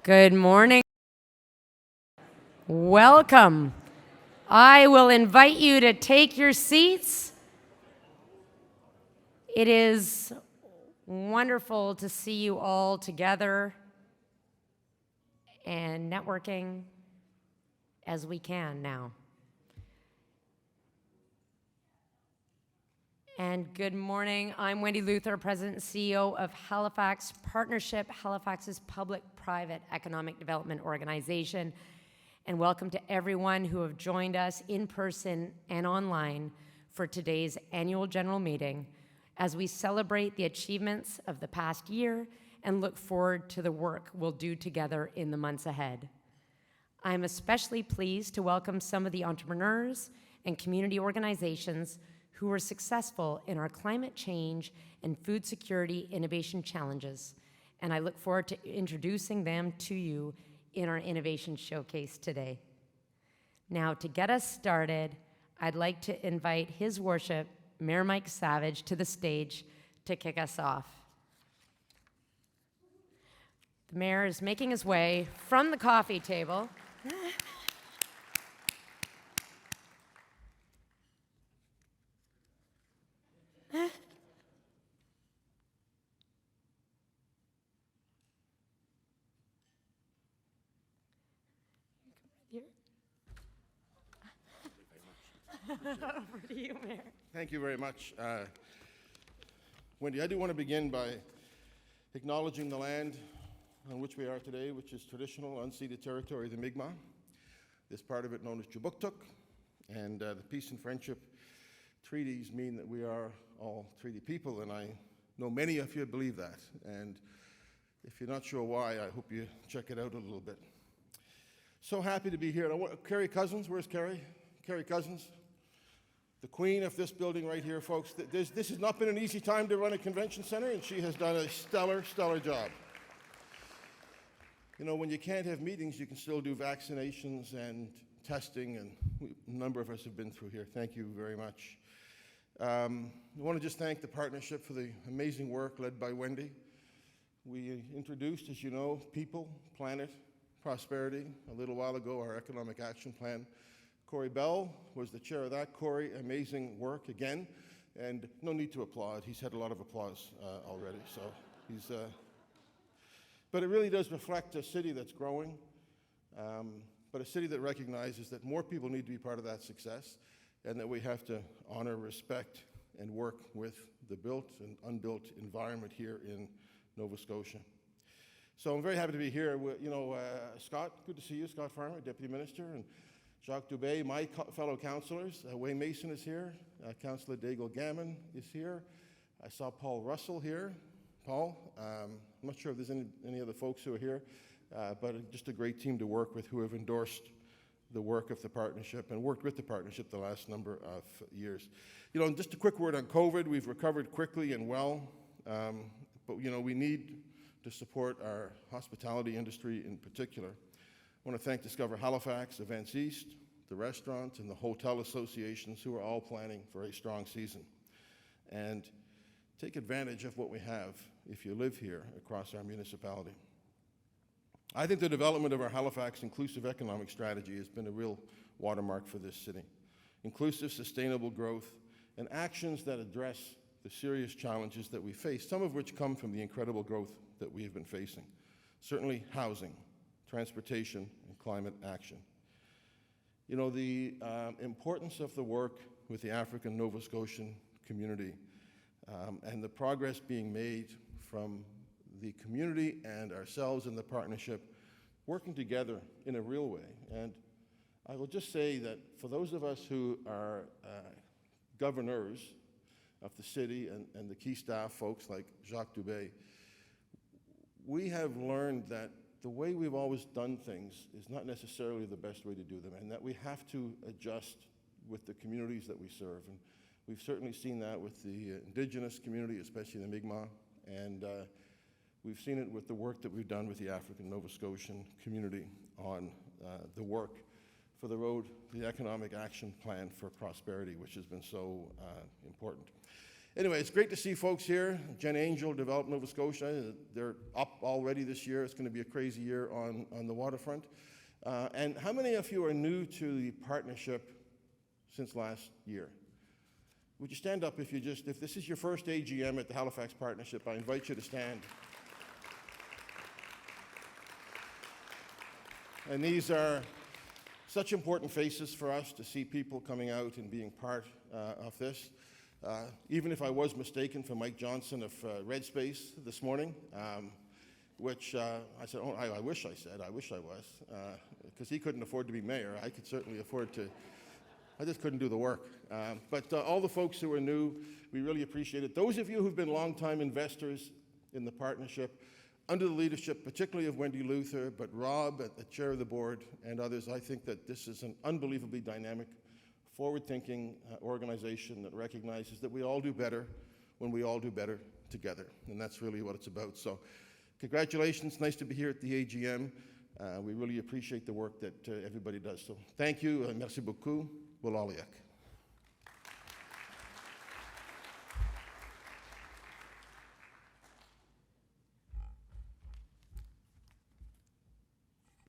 Good morning. Welcome. I will invite you to take your seats. It is wonderful to see you all together and networking as we can now. And good morning. I'm Wendy Luther, President and CEO of Halifax Partnership, Halifax's public-private economic development organization. And welcome to everyone who have joined us in person and online for today's annual general meeting as we celebrate the achievements of the past year and look forward to the work we'll do together in the months ahead. I'm especially pleased to welcome some of the entrepreneurs and community organizations who were successful in our climate change and food security innovation challenges, and I look forward to introducing them to you in our innovation showcase today. Now, to get us started, I'd like to invite His Worship, Mayor Mike Savage, to the stage to kick us off. The Mayor is making his way from the coffee table. Over to you, Mayor. Thank you very much. Wendy, I do want to begin by acknowledging the land on which we are today, which is traditional unceded territory of the Mi'kmaq, this part of it known as Chubuktuk, and the peace and friendship treaties mean that we are all treaty people, and I know many of you believe that, and if you're not sure why, I hope you check it out a little bit. So happy to be here. Carrie Cousins, where's Carrie? Carrie Cousins, the queen of this building right here, folks. This has not been an easy time to run a convention center, and she has done a stellar job. You know, when you can't have meetings, you can still do vaccinations and testing, and a number of us have been through here. Thank you very much. I want to just thank the partnership for the amazing work led by Wendy. We introduced, as you know, People, Planet, Prosperity a little while ago, our economic action plan. Corey Bell was the chair of that. Corey, amazing work again, and no need to applaud. He's had a lot of applause already, so he's. But it really does reflect a city that's growing, but a city that recognizes that more people need to be part of that success, and that we have to honor, respect, and work with the built and unbuilt environment here in Nova Scotia. So I'm very happy to be here. Scott, good to see you, Scott Farmer, Deputy Minister, and Jacques Dubé, my fellow councillors. Wayne Mason is here. Councillor Daigle Gammon is here. I saw Paul Russell here. Paul, I'm not sure if there's any other folks who are here, but just a great team to work with who have endorsed the work of the partnership and worked with the partnership the last number of years. You know, just a quick word on COVID. We've recovered quickly and well, but you know, we need to support our hospitality industry in particular. I want to thank Discover Halifax, Events East, the restaurants, and the hotel associations who are all planning for a strong season. And take advantage of what we have if you live here across our municipality. I think the development of our Halifax inclusive economic strategy has been a real watermark for this city. Inclusive, sustainable growth, and actions that address the serious challenges that we face, some of which come from the incredible growth that we have been facing. Certainly housing, transportation, and climate action. You know, the importance of the work with the African Nova Scotian community and the progress being made from the community and ourselves in the partnership working together in a real way. And I will just say that for those of us who are governors of the city and the key staff folks like Jacques Dubé, we have learned that the way we've always done things is not necessarily the best way to do them, and that we have to adjust with the communities that we serve. And we've certainly seen that with the Indigenous community, especially the Mi'kmaq, and we've seen it with the work that we've done with the African Nova Scotian community on the work for the road, the Economic Action Plan for Prosperity, which has been so important. Anyway, it's great to see folks here. Jen Angel, Development Nova Scotia, they're up already this year. It's going to be a crazy year on the waterfront. And how many of you are new to the partnership since last year? Would you stand up if this is your first AGM at the Halifax Partnership? I invite you to stand. And these are such important faces for us to see people coming out and being part of this. Even if I was mistaken for Mike Johnson of Red Space this morning, which I said, oh, I wish I was, because he couldn't afford to be mayor. I could certainly afford to. I just couldn't do the work. But all the folks who are new, we really appreciate it. Those of you who've been longtime investors in the partnership, under the leadership particularly of Wendy Luther, but Rob, the chair of the board, and others, I think that this is an unbelievably dynamic, forward-thinking organization that recognizes that we all do better when we all do better together. And that's really what it's about. So congratulations. Nice to be here at the AGM. We really appreciate the work that everybody does. So thank you. Merci beaucoup. Wallaliak.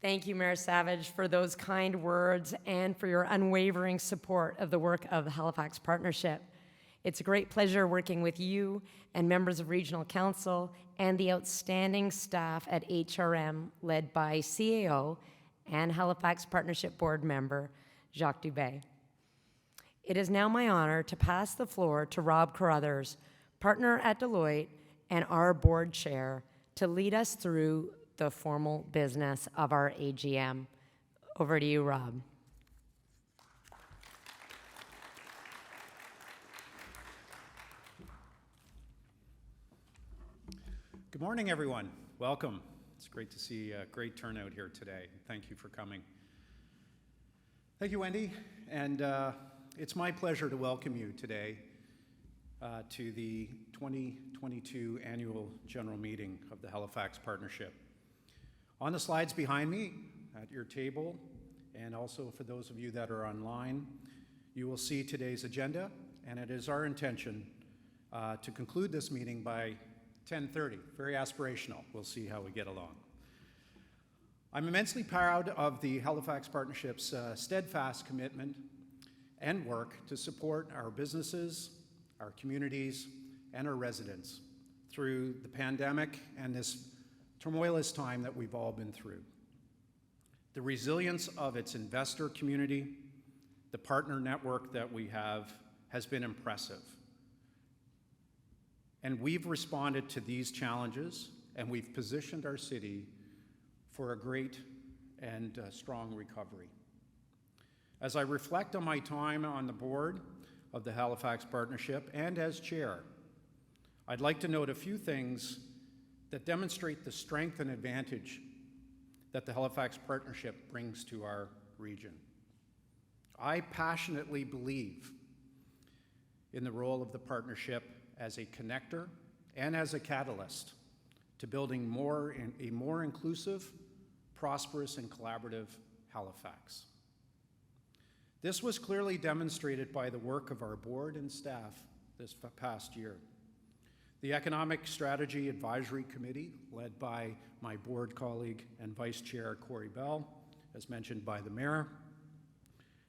Thank you, Mayor Savage, for those kind words and for your unwavering support of the work of the Halifax Partnership. It's a great pleasure working with you and members of Regional Council and the outstanding staff at HRM, led by CAO and Halifax Partnership Board member Jacques Dubé. It is now my honor to pass the floor to Rob Carruthers, partner at Deloitte and our board chair, to lead us through the formal business of our AGM. Over to you, Rob. Good morning, everyone. Welcome. It's great to see a great turnout here today. Thank you for coming. Thank you, Wendy. And it's my pleasure to welcome you today to the 2022 Annual General Meeting of the Halifax Partnership. On the slides behind me at your table, and also for those of you that are online, you will see today's agenda, and it is our intention to conclude this meeting by 10:30. Very aspirational. We'll see how we get along. I'm immensely proud of the Halifax Partnership's steadfast commitment and work to support our businesses, our communities, and our residents through the pandemic and this tumultuous time that we've all been through. The resilience of its investor community, the partner network that we have, has been impressive. And we've responded to these challenges, and we've positioned our city for a great and strong recovery. As I reflect on my time on the board of the Halifax Partnership and as chair, I'd like to note a few things that demonstrate the strength and advantage that the Halifax Partnership brings to our region. I passionately believe in the role of the partnership as a connector and as a catalyst to building a more inclusive, prosperous, and collaborative Halifax. This was clearly demonstrated by the work of our board and staff this past year. The Economic Strategy Advisory Committee, led by my board colleague and Vice Chair Corey Bell, as mentioned by the Mayor,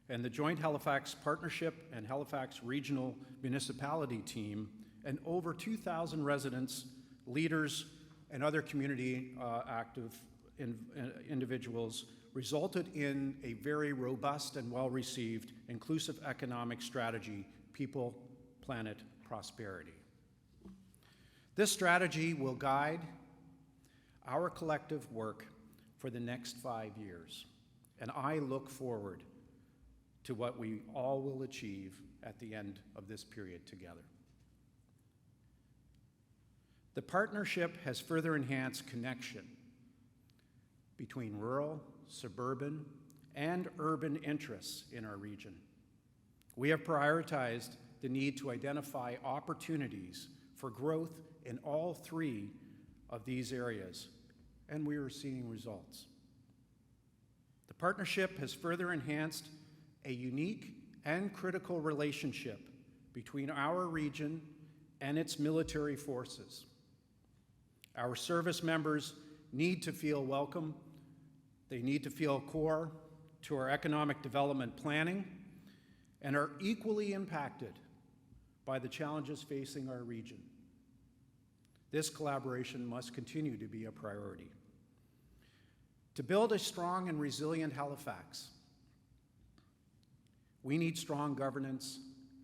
and the Joint Halifax Partnership and Halifax Regional Municipality Team, and over 2,000 residents, leaders, and other community active individuals resulted in a very robust and well-received inclusive economic strategy, People, Planet, Prosperity. This strategy will guide our collective work for the next 5 years, and I look forward to what we all will achieve at the end of this period together. The partnership has further enhanced connection between rural, suburban, and urban interests in our region. We have prioritized the need to identify opportunities for growth in all three of these areas, and we are seeing results. The partnership has further enhanced a unique and critical relationship between our region and its military forces. Our service members need to feel welcome. They need to feel core to our economic development planning and are equally impacted by the challenges facing our region. This collaboration must continue to be a priority. To build a strong and resilient Halifax, we need strong governance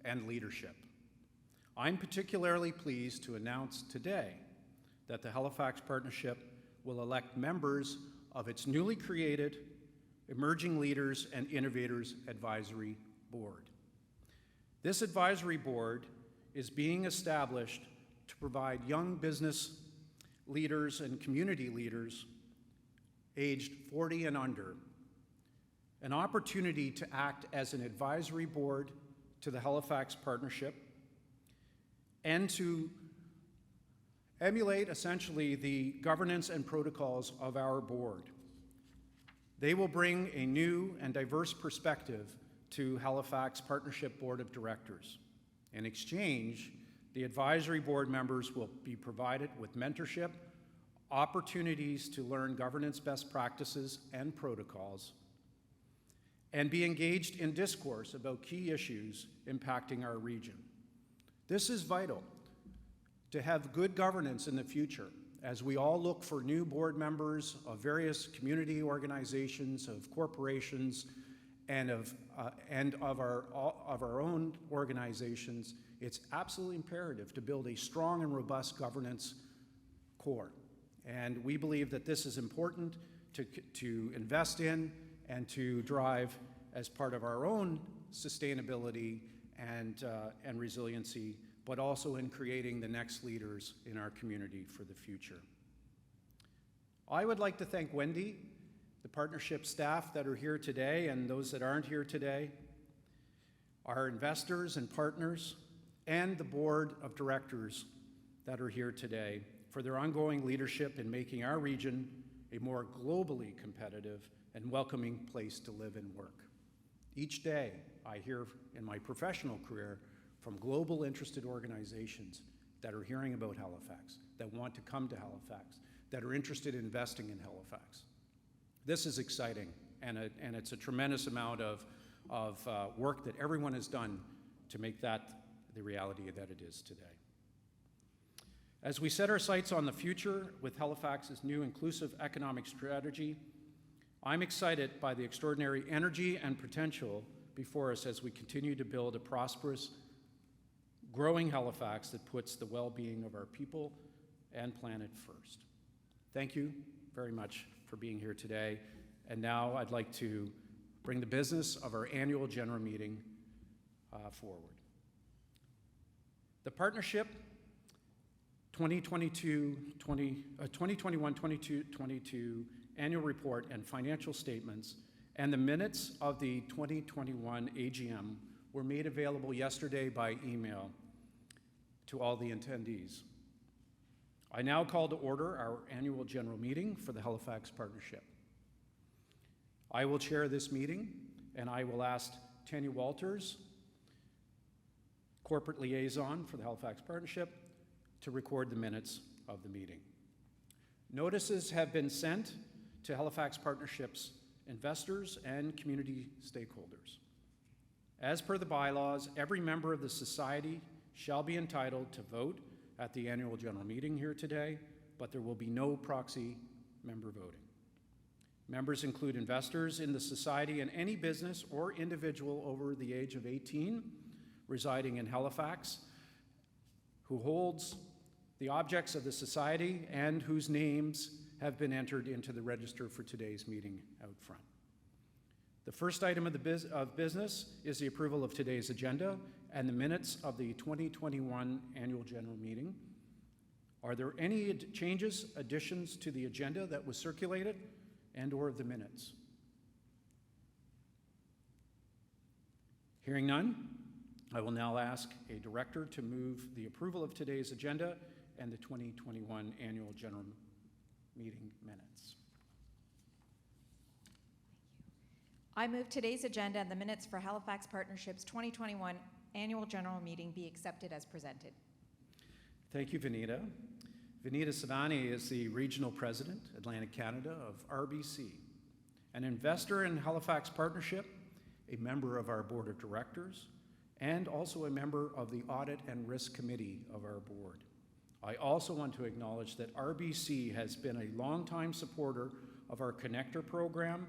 and leadership. I'm particularly pleased to announce today that the Halifax Partnership will elect members of its newly created Emerging Leaders and Innovators Advisory Board. This advisory board is being established to provide young business leaders and community leaders aged 40 and under an opportunity to act as an advisory board to the Halifax Partnership and to emulate essentially the governance and protocols of our board. They will bring a new and diverse perspective to Halifax Partnership Board of Directors. In exchange, the advisory board members will be provided with mentorship, opportunities to learn governance best practices and protocols, and be engaged in discourse about key issues impacting our region. This is vital to have good governance in the future as we all look for new board members of various community organizations, of corporations, and of our own organizations. It's absolutely imperative to build a strong and robust governance core. And we believe that this is important to invest in and to drive as part of our own sustainability and resiliency, but also in creating the next leaders in our community for the future. I would like to thank Wendy, the partnership staff that are here today and those that aren't here today, our investors and partners, and the board of directors that are here today for their ongoing leadership in making our region a more globally competitive and welcoming place to live and work. Each day, I hear in my professional career from global interested organizations that are hearing about Halifax, that want to come to Halifax, that are interested in investing in Halifax. This is exciting, and it's a tremendous amount of work that everyone has done to make that the reality that it is today. As we set our sights on the future with Halifax's new inclusive economic strategy, I'm excited by the extraordinary energy and potential before us as we continue to build a prosperous, growing Halifax that puts the well-being of our people and planet first. Thank you very much for being here today. And now I'd like to bring the business of our annual general meeting forward. The partnership 2021-22 annual report and financial statements and the minutes of the 2021 AGM were made available yesterday by email to all the attendees. I now call to order our annual general meeting for the Halifax Partnership. I will chair this meeting, and I will ask Tanya Walters, corporate liaison for the Halifax Partnership, to record the minutes of the meeting. Notices have been sent to Halifax Partnership's investors and community stakeholders. As per the bylaws, every member of the society shall be entitled to vote at the annual general meeting here today, but there will be no proxy member voting. Members include investors in the society and any business or individual over the age of 18 residing in Halifax who holds the objects of the society and whose names have been entered into the register for today's meeting out front. The first item of business is the approval of today's agenda and the minutes of the 2021 annual general meeting. Are there any changes, additions to the agenda that was circulated and/or the minutes? Hearing none, I will now ask a director to move the approval of today's agenda and the 2021 annual general meeting minutes. I move today's agenda and the minutes for Halifax Partnership's 2021 annual general meeting be accepted as presented. Thank you, Vanita. Vanita Savani is the Regional President, Atlantic Canada of RBC, an investor in Halifax Partnership, a member of our Board of Directors, and also a member of the Audit and Risk Committee of our board. I also want to acknowledge that RBC has been a longtime supporter of our Connector program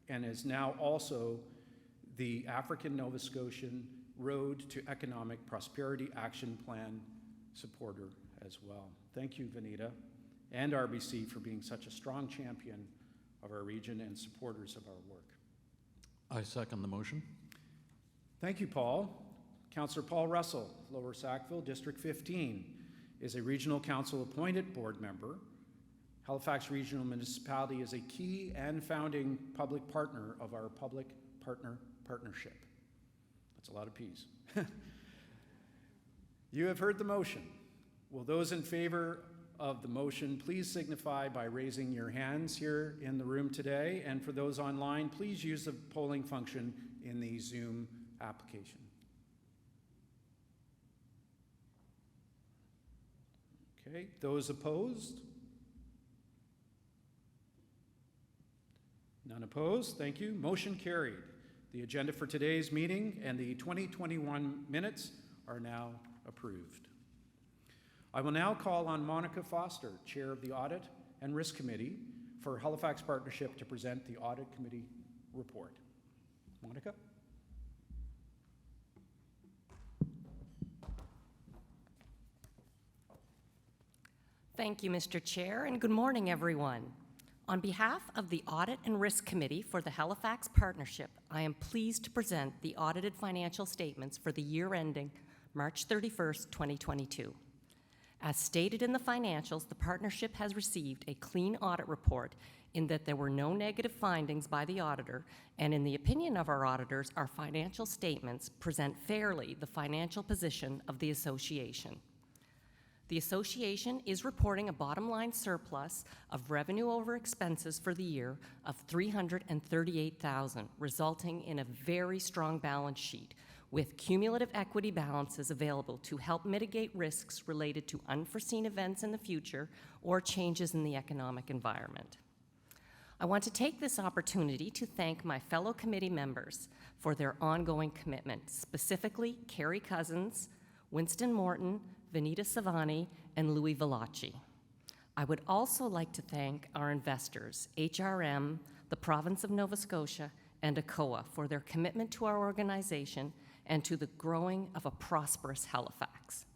and is now also the African Nova Scotian Road to Economic Prosperity Action Plan supporter as well. Thank you, Vanita, and RBC for being such a strong champion of our region and supporters of our work. I second the motion. Thank you, Paul. Councillor Paul Russell, Lower Sackville, District 15, is a Regional Council appointed board member. Halifax Regional Municipality is a key and founding public partner of our public-partner partnership. That's a lot of P's. You have heard the motion. Will those in favor of the motion please signify by raising your hands here in the room today? And for those online, please use the polling function in the Zoom application. Okay, those opposed? None opposed, thank you. Motion carried. The agenda for today's meeting and the 2021 minutes are now approved. I will now call on Monica Foster, Chair of the Audit and Risk Committee for Halifax Partnership, to present the Audit Committee report. Monica? Thank you, Mr. Chair, and good morning, everyone. On behalf of the Audit and Risk Committee for the Halifax Partnership, I am pleased to present the audited financial statements for the year ending March 31st, 2022. As stated in the financials, the partnership has received a clean audit report in that there were no negative findings by the auditor, and in the opinion of our auditors, our financial statements present fairly the financial position of the association. The association is reporting a bottom line surplus of revenue over expenses for the year of $338,000, resulting in a very strong balance sheet with cumulative equity balances available to help mitigate risks related to unforeseen events in the future or changes in the economic environment. I want to take this opportunity to thank my fellow committee members for their ongoing commitment, specifically Carrie Cousins, Winston Morton, Vanita Savani, and Louis Valachi. I would also like to thank our investors, HRM, the Province of Nova Scotia, and ACOA for their commitment to our organization and to the growing of a prosperous Halifax.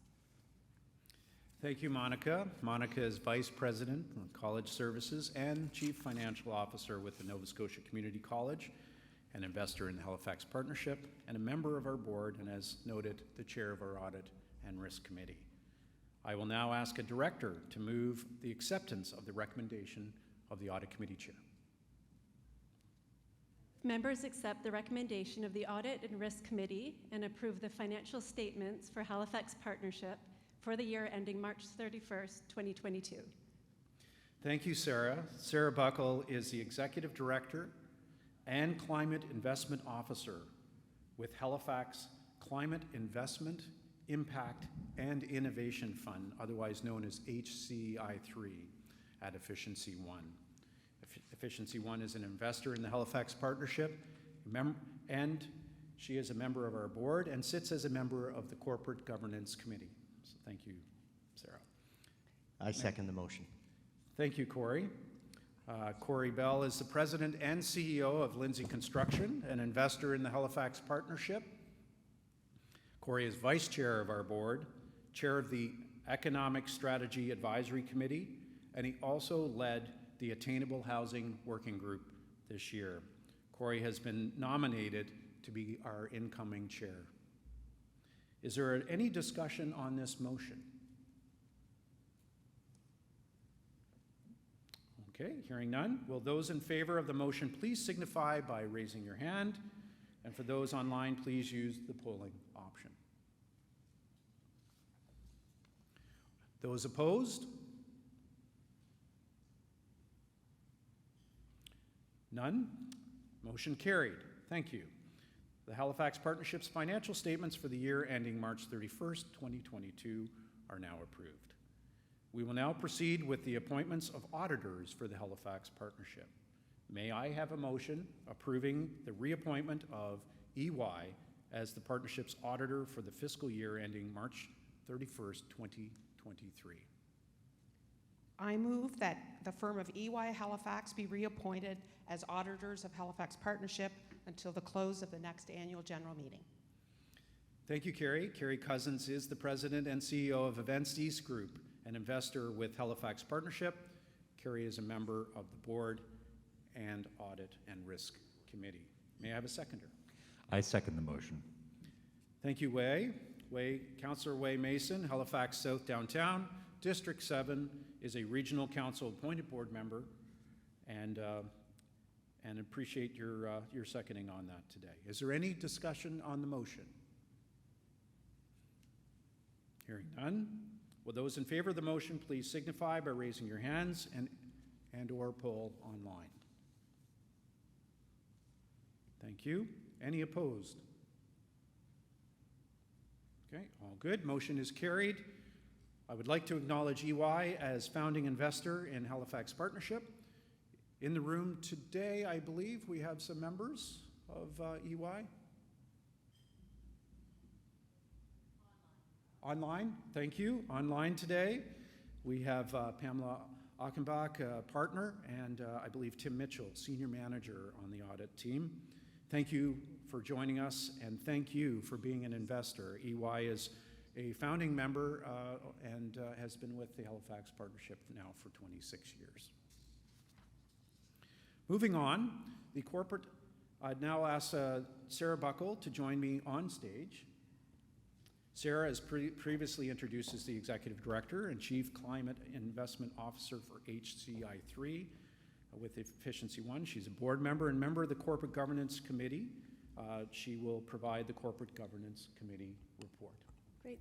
Thank you, Monica. Monica is Vice President of College Services and Chief Financial Officer with the Nova Scotia Community College, an investor in the Halifax Partnership, and a member of our board, and as noted, the chair of our Audit and Risk Committee. I will now ask a director to move the acceptance of the recommendation of the Audit Committee Chair. Members accept the recommendation of the Audit and Risk Committee and approve the financial statements for Halifax Partnership for the year ending March 31st, 2022. Thank you, Sarah. Sarah Buckle is the Executive Director and Climate Investment Officer with Halifax Climate Investment, Impact, and Innovation Fund, otherwise known as HCI3 at Efficiency One. Efficiency One is an investor in the Halifax Partnership, and she is a member of our board and sits as a member of the Corporate Governance Committee. So thank you, Sarah. I second the motion. Thank you, Corey. Corey Bell is the President and CEO of Lindsay Construction, an investor in the Halifax Partnership. Corey is Vice Chair of our board, Chair of the Economic Strategy Advisory Committee, and he also led the Attainable Housing Working Group this year. Corey has been nominated to be our incoming chair. Is there any discussion on this motion? Okay, hearing none. Will those in favor of the motion please signify by raising your hand? And for those online, please use the polling option. Those opposed? None? Motion carried. Thank you. The Halifax Partnership's financial statements for the year ending March 31st, 2022 are now approved. We will now proceed with the appointments of auditors for the Halifax Partnership. May I have a motion approving the reappointment of EY as the partnership's auditor for the fiscal year ending March 31st, 2023? I move that the firm of EY Halifax be reappointed as auditors of Halifax Partnership until the close of the next annual general meeting. Thank you, Carrie. Carrie Cousins is the president and CEO of Events East Group, an investor with Halifax Partnership. Carrie is a member of the board and Audit and Risk Committee. May I have a seconder? I second the motion. Thank you, Councillor Way Mason, Halifax South Downtown, District 7, is a regional council appointed board member, and appreciate your seconding on that today. Is there any discussion on the motion? Hearing none. Will those in favor of the motion please signify by raising your hands and or poll online? Thank you. Any opposed? Okay, all good. Motion is carried. I would like to acknowledge EY as founding investor in Halifax Partnership. In the room today, I believe we have some members of EY. Online, thank you. Online today, we have Pamela Achenbach, partner, and I believe Tim Mitchell, senior manager on the audit team. Thank you for joining us, and thank you for being an investor. EY is a founding member and has been with the Halifax Partnership now for 26 years. Moving on, the corporate, I'd now ask Sarah Buckle to join me on stage. Sarah, as previously introduced, is the Executive Director and Chief Climate Investment Officer for HCI3 with Efficiency One. She's a board member and member of the Corporate Governance Committee. She will provide the Corporate Governance Committee report. Great.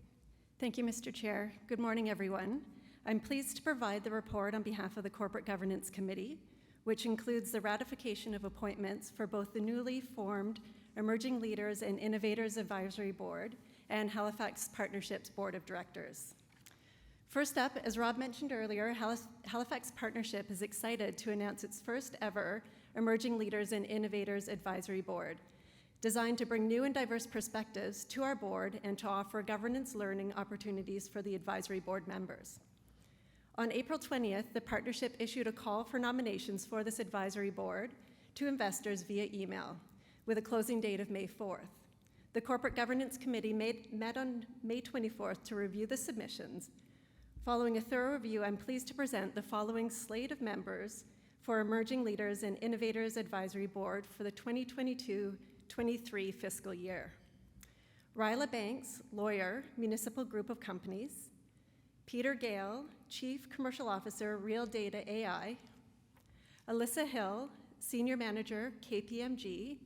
Thank you, Mr. Chair. Good morning, everyone. I'm pleased to provide the report on behalf of the Corporate Governance Committee, which includes the ratification of appointments for both the newly formed Emerging Leaders and Innovators Advisory Board and Halifax Partnership's Board of Directors. First up, as Rob mentioned earlier, Halifax Partnership is excited to announce its first ever Emerging Leaders and Innovators Advisory Board, designed to bring new and diverse perspectives to our board and to offer governance learning opportunities for the advisory board members. On April 20th, the partnership issued a call for nominations for this advisory board to investors via email, with a closing date of May 4th. The Corporate Governance Committee met on May 24th to review the submissions. Following a thorough review, I'm pleased to present the following slate of members for Emerging Leaders and Innovators Advisory Board for the 2022-23 fiscal year. Ryla Banks, lawyer, Municipal Group of Companies. Peter Gale, Chief Commercial Officer, Real Data AI. Alyssa Hill, Senior Manager, KPMG.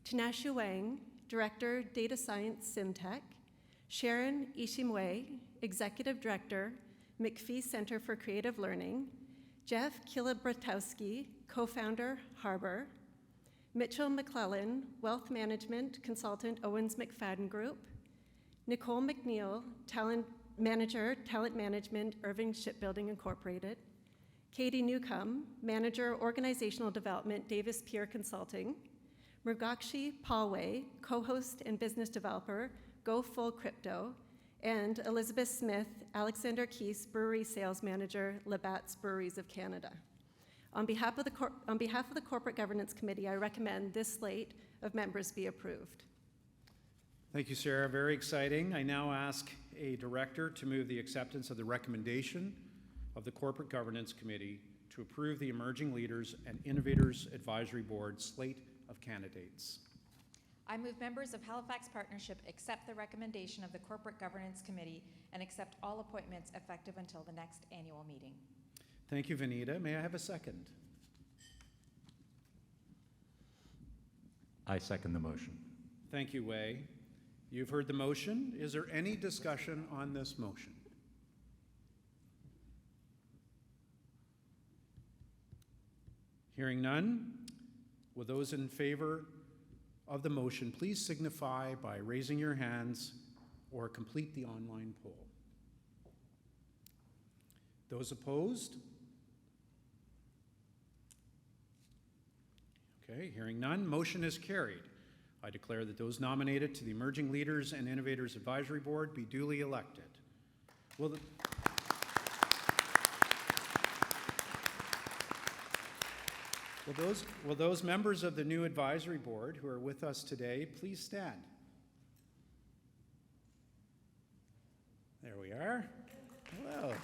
Tinashe Wang, Director, Data Science, Simtech. Sharon Ishimwe, Executive Director, McPhee Center for Creative Learning. Jeff Kilabratowski, Co-founder, Harbor. Mitchell McClellan, Wealth Management Consultant, Owens McFadden Group. Nicole McNeil, Talent Management, Irving Shipbuilding Incorporated. Katie Newcomb, Manager, Organizational Development, Davis Peer Consulting. Mrugakshi Palway, Co-host and Business Developer, Go Full Crypto. And Elizabeth Smith, Alexander Keys, Brewery Sales Manager, Labatt's Breweries of Canada. On behalf of the Corporate Governance Committee, I recommend this slate of members be approved. Thank you, Sarah. Very exciting. I now ask a director to move the acceptance of the recommendation of the Corporate Governance Committee to approve the Emerging Leaders and Innovators Advisory Board slate of candidates. I move members of Halifax Partnership accept the recommendation of the Corporate Governance Committee and accept all appointments effective until the next annual meeting. Thank you, Vanita. May I have a second? I second the motion. Thank you, Wei. You've heard the motion. Is there any discussion on this motion? Hearing none, will those in favor of the motion please signify by raising your hands or complete the online poll? Those opposed? Okay, hearing none, motion is carried. I declare that those nominated to the Emerging Leaders and Innovators Advisory Board be duly elected. Will those members of the new advisory board who are with us today please stand? There we are. Hello.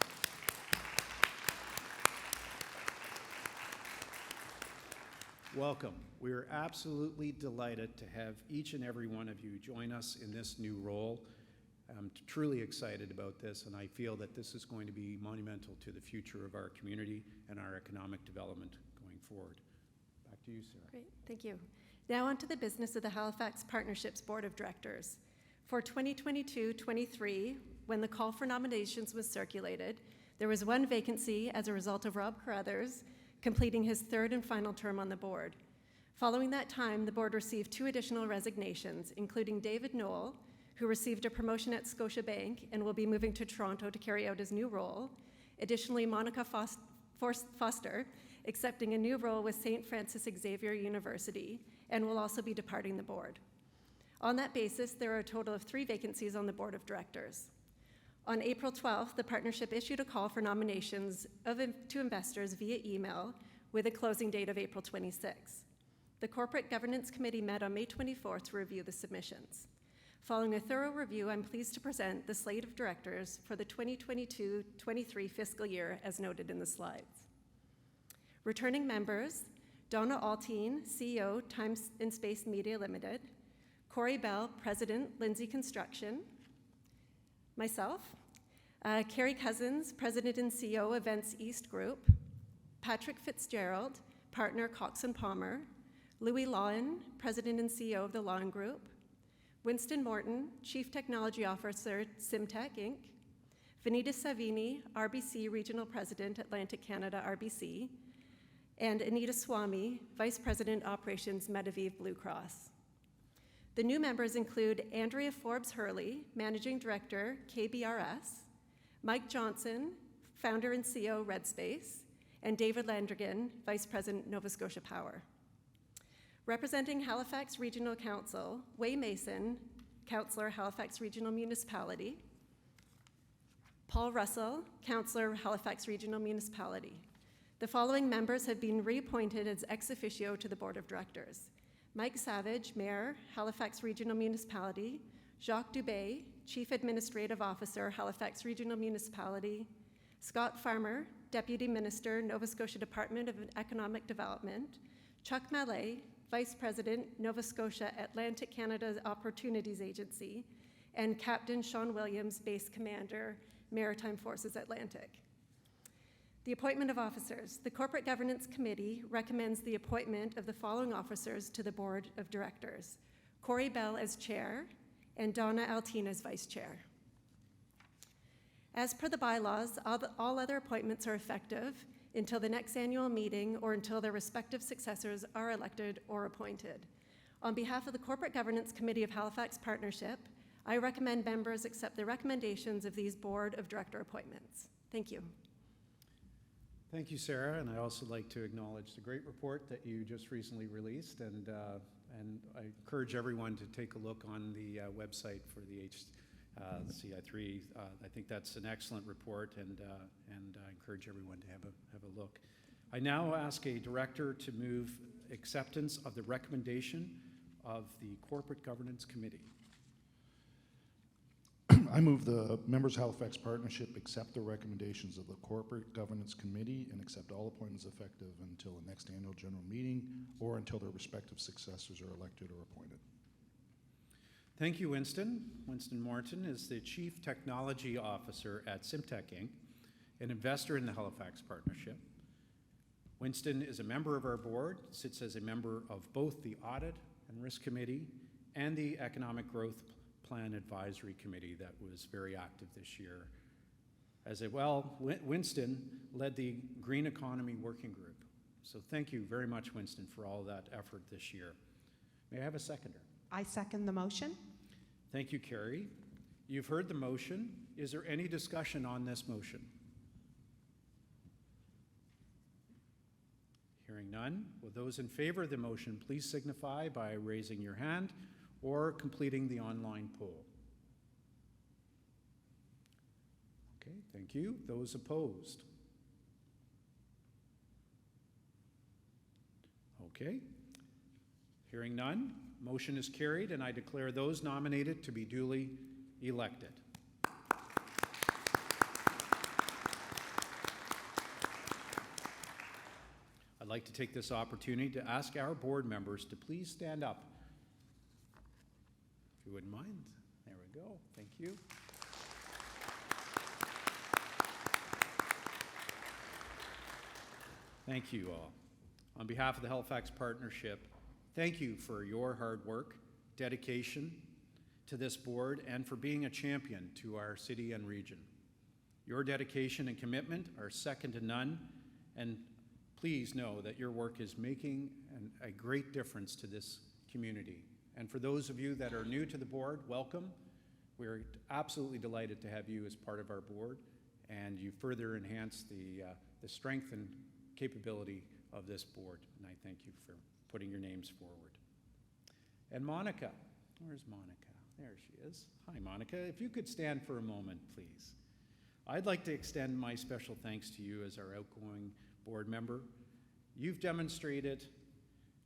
Welcome. We are absolutely delighted to have each and every one of you join us in this new role. I'm truly excited about this, and I feel that this is going to be monumental to the future of our community and our economic development going forward. Back to you, Sarah. Great, thank you. Now on to the business of the Halifax Partnerships Board of Directors. For 2022-23, when the call for nominations was circulated, there was one vacancy as a result of Rob Carruthers completing his third and final term on the board. Following that time, the board received 2 additional resignations, including David Knoll, who received a promotion at Scotiabank and will be moving to Toronto to carry out his new role. Additionally, Monica Foster, accepting a new role with St. Francis Xavier University, and will also be departing the board. On that basis, there are a total of 3 vacancies on the board of directors. On April 12th, the partnership issued a call for nominations to investors via email with a closing date of April 26th. The Corporate Governance Committee met on May 24th to review the submissions. Following a thorough review, I'm pleased to present the slate of directors for the 2022-23 fiscal year as noted in the slides. Returning members, Donna Altine, CEO, Time and Space Media Limited, Corey Bell, President, Lindsay Construction, myself, Carrie Cousins, President and CEO, Events East Group, Patrick Fitzgerald, Partner, Cox & Palmer, Louis Lawen, President and CEO of the Lawen Group, Winston Morton, Chief Technology Officer, Simtech Inc., Vanita Savini, RBC Regional President, Atlantic Canada, RBC, and Anita Swamy, Vice President, Operations, Medavie Blue Cross. The new members include Andrea Forbes-Hurley, Managing Director, KBRS, Mike Johnson, Founder and CEO, Redspace, and David Landrigan, Vice President, Nova Scotia Power. Representing Halifax Regional Council, Wei Mason, Councillor, Halifax Regional Municipality, Paul Russell, Councillor, Halifax Regional Municipality. The following members have been reappointed as ex officio to the Board of Directors. Mike Savage, Mayor, Halifax Regional Municipality, Jacques Dubé, Chief Administrative Officer, Halifax Regional Municipality, Scott Farmer, Deputy Minister, Nova Scotia Department of Economic Development, Chuck Mallet, Vice President, Nova Scotia Atlantic Canada Opportunities Agency, and Captain Sean Williams, Base Commander, Maritime Forces Atlantic. The appointment of officers. The Corporate Governance Committee recommends the appointment of the following officers to the Board of Directors: Corey Bell as Chair and Donna Altine as Vice Chair. As per the bylaws, all other appointments are effective until the next annual meeting or until their respective successors are elected or appointed. On behalf of the Corporate Governance Committee of Halifax Partnership, I recommend members accept the recommendations of these Board of Director appointments. Thank you. Thank you, Sarah, and I'd also like to acknowledge the great report that you just recently released, and I encourage everyone to take a look on the website for the CI3. I think that's an excellent report, and I encourage everyone to have a look. I now ask a director to move acceptance of the recommendation of the Corporate Governance Committee. I move the members of Halifax Partnership accept the recommendations of the Corporate Governance Committee and accept all appointments effective until the next annual general meeting or until their respective successors are elected or appointed. Thank you, Winston. Winston Morton is the Chief Technology Officer at Simtech Inc., an investor in the Halifax Partnership. Winston is a member of our board, sits as a member of both the Audit and Risk Committee and the Economic Growth Plan Advisory Committee that was very active this year. Winston led the Green Economy Working Group. So thank you very much, Winston, for all that effort this year. May I have a seconder? I second the motion. Thank you, Carrie. You've heard the motion. Is there any discussion on this motion? Hearing none, will those in favor of the motion please signify by raising your hand or completing the online poll? Okay, thank you. Those opposed? Okay. Hearing none, motion is carried, and I declare those nominated to be duly elected. I'd like to take this opportunity to ask our board members to please stand up. If you wouldn't mind. There we go. Thank you. Thank you all. On behalf of the Halifax Partnership, thank you for your hard work, dedication to this board, and for being a champion to our city and region. Your dedication and commitment are second to none, and please know that your work is making a great difference to this community. And for those of you that are new to the board, welcome. We're absolutely delighted to have you as part of our board, and you further enhance the strength and capability of this board, and I thank you for putting your names forward. And Monica, where's Monica? There she is. Hi, Monica. If you could stand for a moment, please. I'd like to extend my special thanks to you as our outgoing board member. You've demonstrated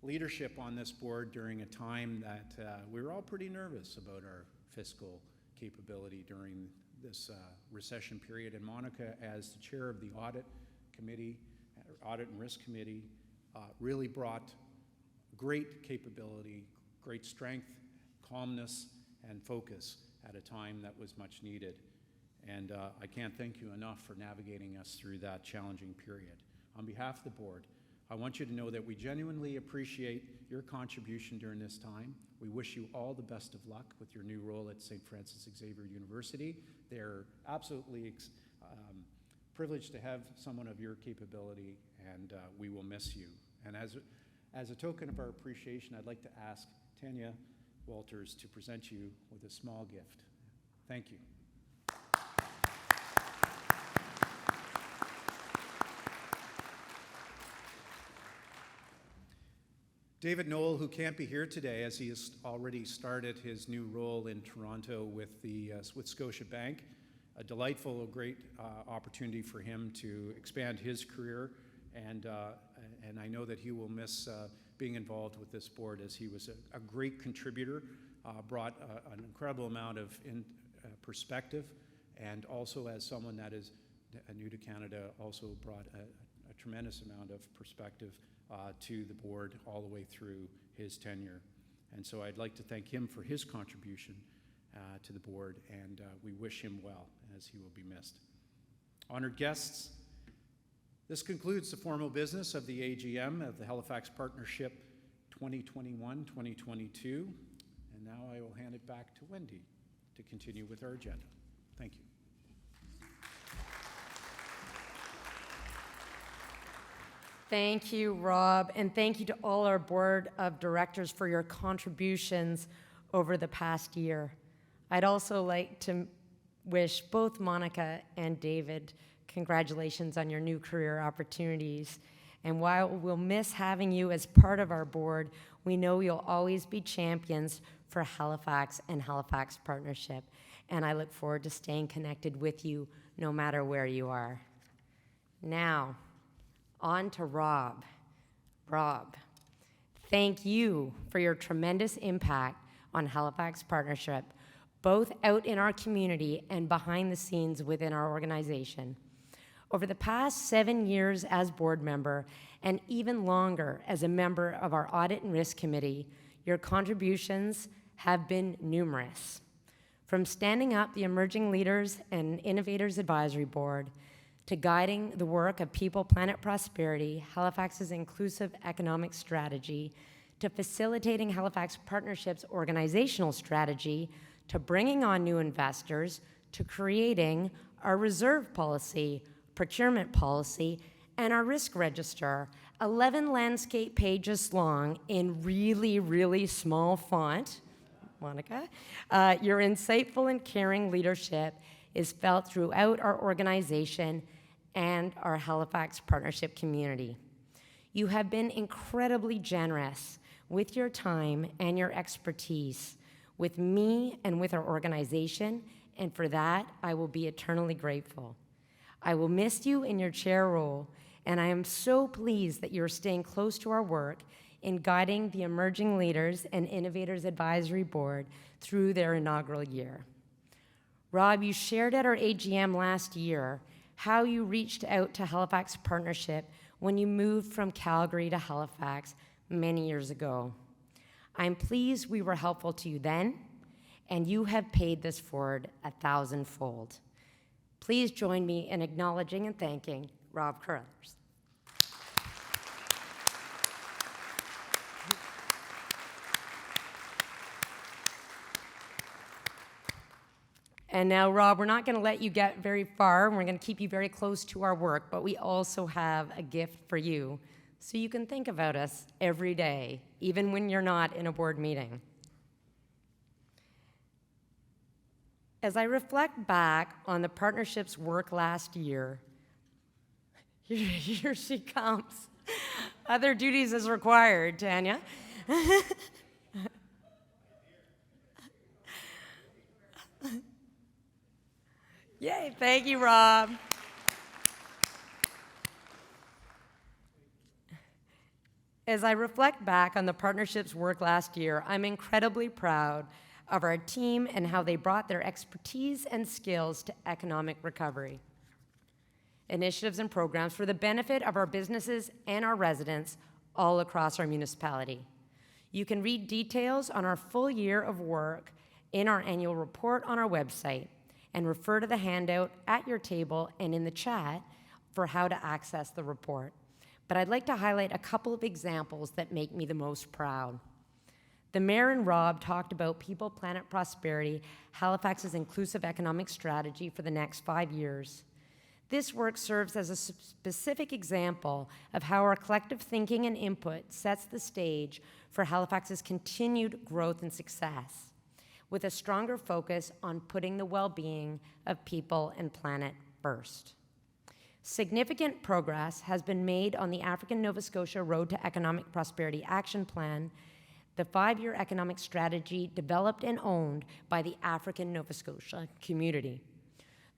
leadership on this board during a time that we were all pretty nervous about our fiscal capability during this recession period. And Monica, as the chair of the Audit Committee, Audit and Risk Committee, really brought great capability, great strength, calmness, and focus at a time that was much needed. And I can't thank you enough for navigating us through that challenging period. On behalf of the board, I want you to know that we genuinely appreciate your contribution during this time. We wish you all the best of luck with your new role at St. Francis Xavier University. They're absolutely privileged to have someone of your capability, and we will miss you. And as a token of our appreciation, I'd like to ask Tanya Walters to present you with a small gift. Thank you. David Knoll, who can't be here today as he has already started his new role in Toronto with Scotiabank, a delightful, great opportunity for him to expand his career, and I know that he will miss being involved with this board, as he was a great contributor, brought an incredible amount of perspective, and also as someone that is new to Canada, also brought a tremendous amount of perspective to the board all the way through his tenure. And so I'd like to thank him for his contribution to the board, and we wish him well, as he will be missed. Honored guests, this concludes the formal business of the AGM of the Halifax Partnership 2021-2022, and now I will hand it back to Wendy to continue with our agenda. Thank you. Thank you, Rob, and thank you to all our board of directors for your contributions over the past year. I'd also like to wish both Monica and David congratulations on your new career opportunities. And while we'll miss having you as part of our board, we know you'll always be champions for Halifax and Halifax Partnership. And I look forward to staying connected with you no matter where you are. Now, on to Rob. Rob, thank you for your tremendous impact on Halifax Partnership, both out in our community and behind the scenes within our organization. Over the past 7 years as board member, and even longer as a member of our Audit and Risk Committee, your contributions have been numerous. From standing up the Emerging Leaders and Innovators Advisory Board, to guiding the work of People, Planet, Prosperity, Halifax's inclusive economic strategy, to facilitating Halifax Partnership's organizational strategy, to bringing on new investors, to creating our reserve policy, procurement policy, and our risk register, 11 landscape pages long in really, really small font. Monica, your insightful and caring leadership is felt throughout our organization and our Halifax Partnership community. You have been incredibly generous with your time and your expertise with me and with our organization, and for that, I will be eternally grateful. I will miss you in your chair role, and I am so pleased that you're staying close to our work in guiding the Emerging Leaders and Innovators Advisory Board through their inaugural year. Rob, you shared at our AGM last year how you reached out to Halifax Partnership when you moved from Calgary to Halifax many years ago. I'm pleased we were helpful to you then, and you have paid this forward 1,000-fold. Please join me in acknowledging and thanking Rob Carruthers. And now, Rob, we're not going to let you get very far, and we're going to keep you very close to our work, but we also have a gift for you, so you can think about us every day, even when you're not in a board meeting. As I reflect back on the partnership's work last year, here she comes. Other duties as required, Tanya. Yay, thank you, Rob. As I reflect back on the partnership's work last year, I'm incredibly proud of our team and how they brought their expertise and skills to economic recovery. Initiatives and programs for the benefit of our businesses and our residents all across our municipality. You can read details on our full year of work in our annual report on our website, and refer to the handout at your table and in the chat for how to access the report. But I'd like to highlight a couple of examples that make me the most proud. The Mayor and Rob talked about People, Planet, Prosperity, Halifax's inclusive economic strategy for the next 5 years. This work serves as a specific example of how our collective thinking and input sets the stage for Halifax's continued growth and success, with a stronger focus on putting the well-being of people and planet first. Significant progress has been made on the African Nova Scotia Road to Economic Prosperity Action Plan, the 5-year economic strategy developed and owned by the African Nova Scotia community.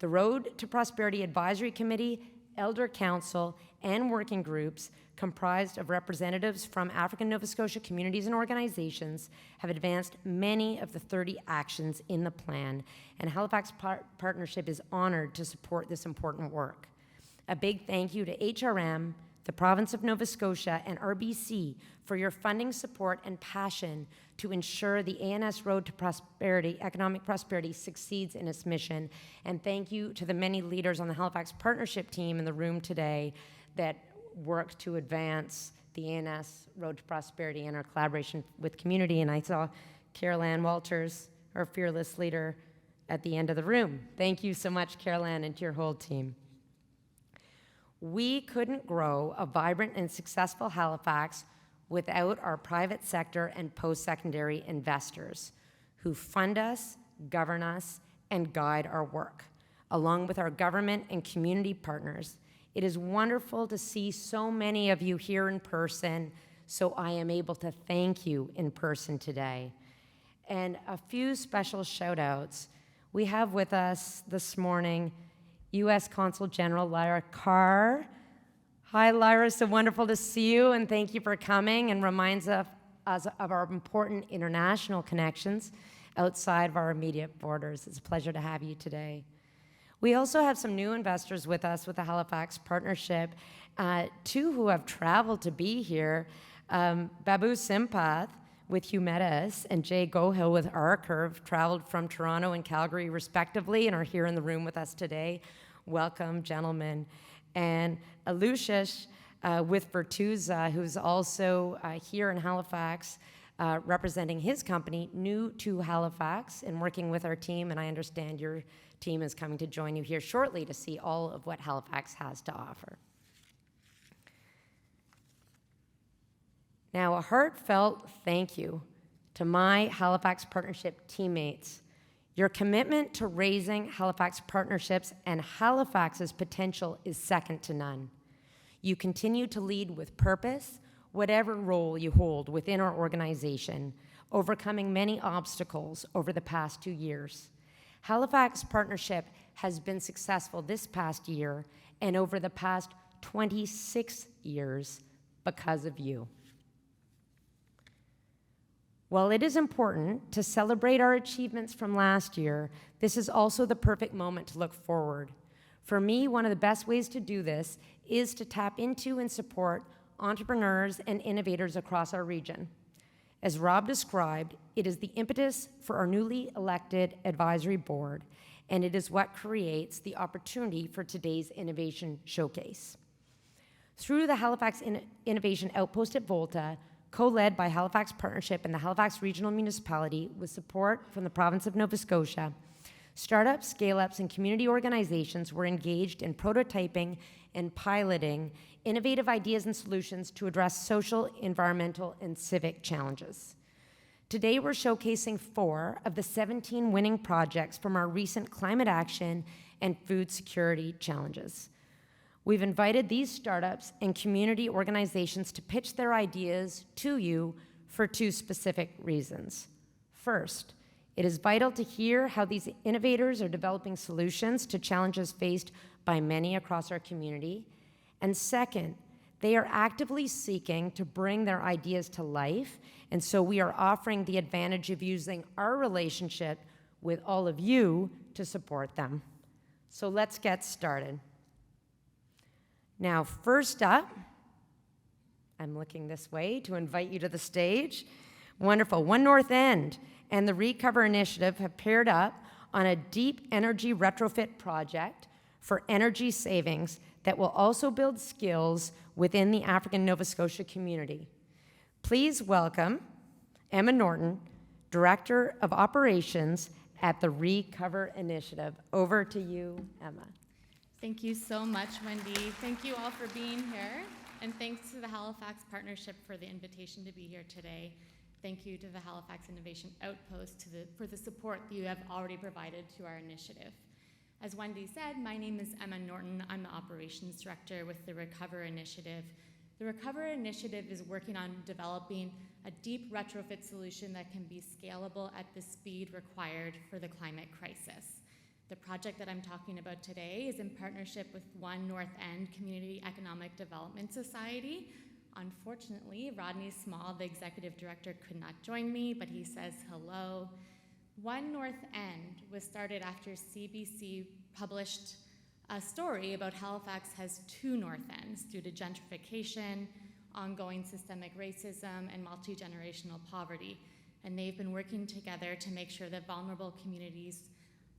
The Road to Prosperity Advisory Committee, Elder Council, and working groups comprised of representatives from African Nova Scotia communities and organizations have advanced many of the 30 actions in the plan, and Halifax Partnership is honored to support this important work. A big thank you to HRM, the Province of Nova Scotia, and RBC for your funding support and passion to ensure the ANS Road to Prosperity, economic prosperity, succeeds in its mission. And thank you to the many leaders on the Halifax Partnership team in the room today that work to advance the ANS Road to Prosperity and our collaboration with community. And I saw Carol Ann Walters, our fearless leader, at the end of the room. Thank you so much, Carol Ann, and to your whole team. We couldn't grow a vibrant and successful Halifax without our private sector and post-secondary investors who fund us, govern us, and guide our work, along with our government and community partners. It is wonderful to see so many of you here in person, so I am able to thank you in person today. And a few special shout-outs. We have with us this morning U.S. Consul General Lara Carr. Hi, Lara, so wonderful to see you, and thank you for coming, and reminds us of our important international connections outside of our immediate borders. It's a pleasure to have you today. We also have some new investors with us with the Halifax Partnership, 2 who have traveled to be here, Babu Simpath with Humetis and Jay Gohill with R-Curve, traveled from Toronto and Calgary respectively and are here in the room with us today. Welcome, gentlemen. And Alushish with Virtuza, who's also here in Halifax, representing his company, new to Halifax, and working with our team, and I understand your team is coming to join you here shortly to see all of what Halifax has to offer. Now, a heartfelt thank you to my Halifax Partnership teammates. Your commitment to raising Halifax Partnerships and Halifax's potential is second to none. You continue to lead with purpose, whatever role you hold within our organization, overcoming many obstacles over the past 2 years. Halifax Partnership has been successful this past year and over the past 26 years because of you. While it is important to celebrate our achievements from last year, this is also the perfect moment to look forward. For me, one of the best ways to do this is to tap into and support entrepreneurs and innovators across our region. As Rob described, it is the impetus for our newly elected advisory board, and it is what creates the opportunity for today's innovation showcase. Through the Halifax Innovation Outpost at Volta, co-led by Halifax Partnership and the Halifax Regional Municipality with support from the province of Nova Scotia, startups, scale-ups, and community organizations were engaged in prototyping and piloting innovative ideas and solutions to address social, environmental, and civic challenges. Today, we're showcasing 4 of the 17 winning projects from our recent climate action and food security challenges. We've invited these startups and community organizations to pitch their ideas to you for 2 specific reasons. First, it is vital to hear how these innovators are developing solutions to challenges faced by many across our community. And second, they are actively seeking to bring their ideas to life, and so we are offering the advantage of using our relationship with all of you to support them. So let's get started. Now, first up, I'm looking this way to invite you to the stage. Wonderful. One North End and the Recover Initiative have paired up on a deep energy retrofit project for energy savings that will also build skills within the African Nova Scotia community. Please welcome Emma Norton, Director of Operations at the Recover Initiative. Over to you, Emma. Thank you so much, Wendy. Thank you all for being here, and thanks to the Halifax Partnership for the invitation to be here today. Thank you to the Halifax Innovation Outpost for the support that you have already provided to our initiative. As Wendy said, my name is Emma Norton. I'm the Operations Director with the Recover Initiative. The Recover Initiative is working on developing a deep retrofit solution that can be scalable at the speed required for the climate crisis. The project that I'm talking about today is in partnership with One North End Community Economic Development Society. Unfortunately, Rodney Small, the executive director, could not join me, but he says hello. One North End was started after CBC published a story about Halifax has 2 North Ends due to gentrification, ongoing systemic racism, and multi-generational poverty. And they've been working together to make sure that vulnerable communities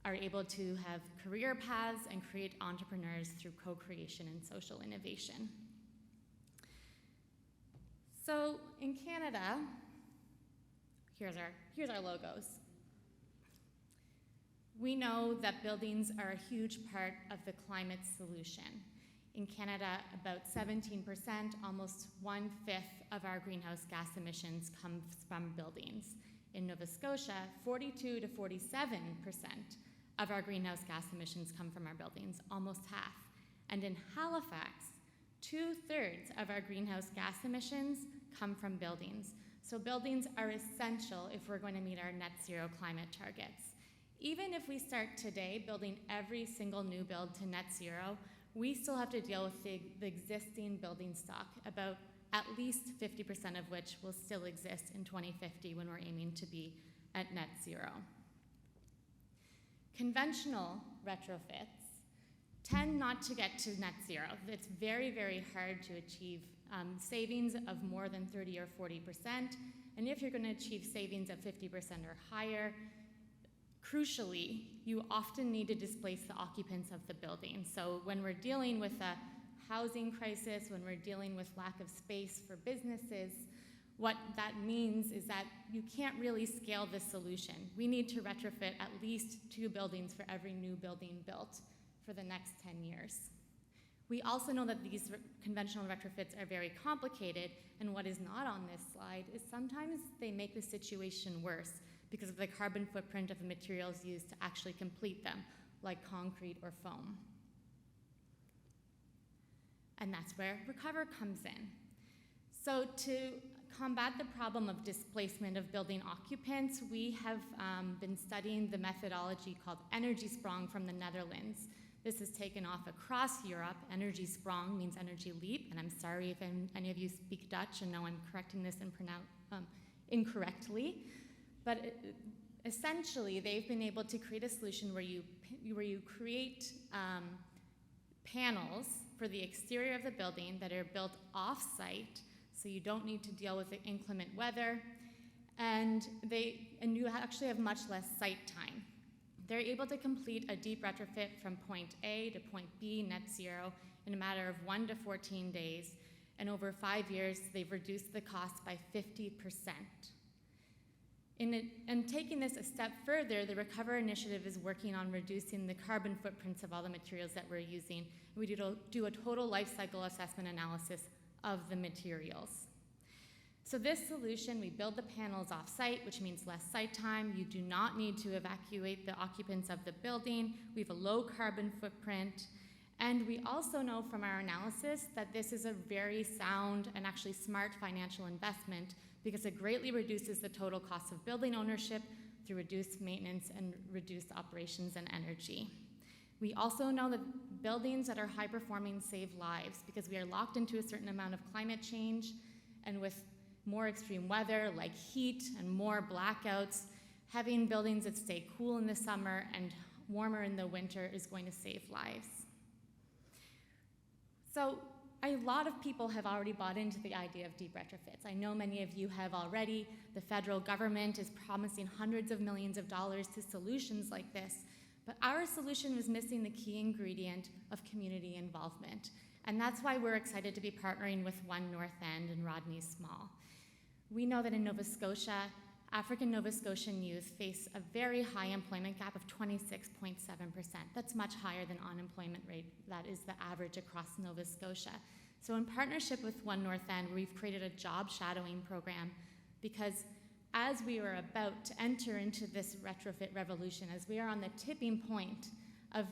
are able to have career paths and create entrepreneurs through co-creation and social innovation. So in Canada, here's our logos. We know that buildings are a huge part of the climate solution. In Canada, about 17%, almost 1/5 of our greenhouse gas emissions comes from buildings. In Nova Scotia, 42 to 47% of our greenhouse gas emissions come from our buildings, almost half. And in Halifax, 2/3 of our greenhouse gas emissions come from buildings. So buildings are essential if we're going to meet our net zero climate targets. Even if we start today building every single new build to net zero, we still have to deal with the existing building stock, about at least 50% of which will still exist in 2050 when we're aiming to be at net zero. Conventional retrofits tend not to get to net zero. It's very, very hard to achieve savings of more than 30 or 40%. And if you're going to achieve savings of 50% or higher, crucially, you often need to displace the occupants of the building. So when we're dealing with a housing crisis, when we're dealing with lack of space for businesses, what that means is that you can't really scale this solution. We need to retrofit at least 2 buildings for every new building built for the next 10 years. We also know that these conventional retrofits are very complicated, and what is not on this slide is sometimes they make the situation worse because of the carbon footprint of the materials used to actually complete them, like concrete or foam. And that's where Recover comes in. So to combat the problem of displacement of building occupants, we have been studying the methodology called Energy Sprong from the Netherlands. This is taken off across Europe. Energy Sprong means energy leap, and I'm sorry if any of you speak Dutch and know I'm correcting this and incorrectly. But essentially, they've been able to create a solution where you create panels for the exterior of the building that are built off-site, so you don't need to deal with the inclement weather, and you actually have much less site time. They're able to complete a deep retrofit from point A to point B net zero in a matter of 1 to 14 days, and over 5 years, they've reduced the cost by 50%. And taking this a step further, the Recover Initiative is working on reducing the carbon footprints of all the materials that we're using. We do a total life cycle assessment analysis of the materials. So this solution, we build the panels off-site, which means less site time. You do not need to evacuate the occupants of the building. We have a low carbon footprint. And we also know from our analysis that this is a very sound and actually smart financial investment because it greatly reduces the total cost of building ownership through reduced maintenance and reduced operations and energy. We also know that buildings that are high performing save lives because we are locked into a certain amount of climate change, and with more extreme weather like heat and more blackouts, having buildings that stay cool in the summer and warmer in the winter is going to save lives. So a lot of people have already bought into the idea of deep retrofits. I know many of you have already. The federal government is promising hundreds of millions of dollars to solutions like this, but our solution was missing the key ingredient of community involvement. And that's why we're excited to be partnering with One North End and Rodney Small. We know that in Nova Scotia, African Nova Scotian youth face a very high employment gap of 26.7%. That's much higher than unemployment rate. That is the average across Nova Scotia. So in partnership with One North End, we've created a job shadowing program because as we are about to enter into this retrofit revolution, as we are on the tipping point of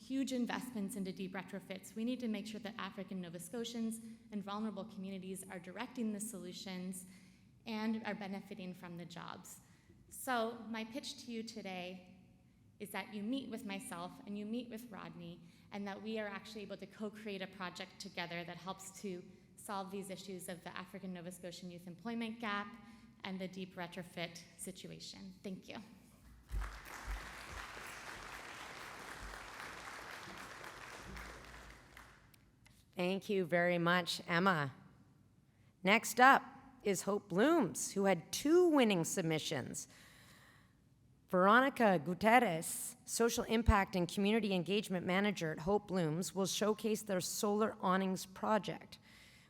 huge investments into deep retrofits, we need to make sure that African Nova Scotians and vulnerable communities are directing the solutions and are benefiting from the jobs. So my pitch to you today is that you meet with myself and you meet with Rodney, and that we are actually able to co-create a project together that helps to solve these issues of the African Nova Scotian youth employment gap and the deep retrofit situation. Thank you. Thank you very much, Emma. Next up is Hope Blooms, who had 2 winning submissions. Veronica Guterres, Social Impact and Community Engagement Manager at Hope Blooms, will showcase their solar awnings project,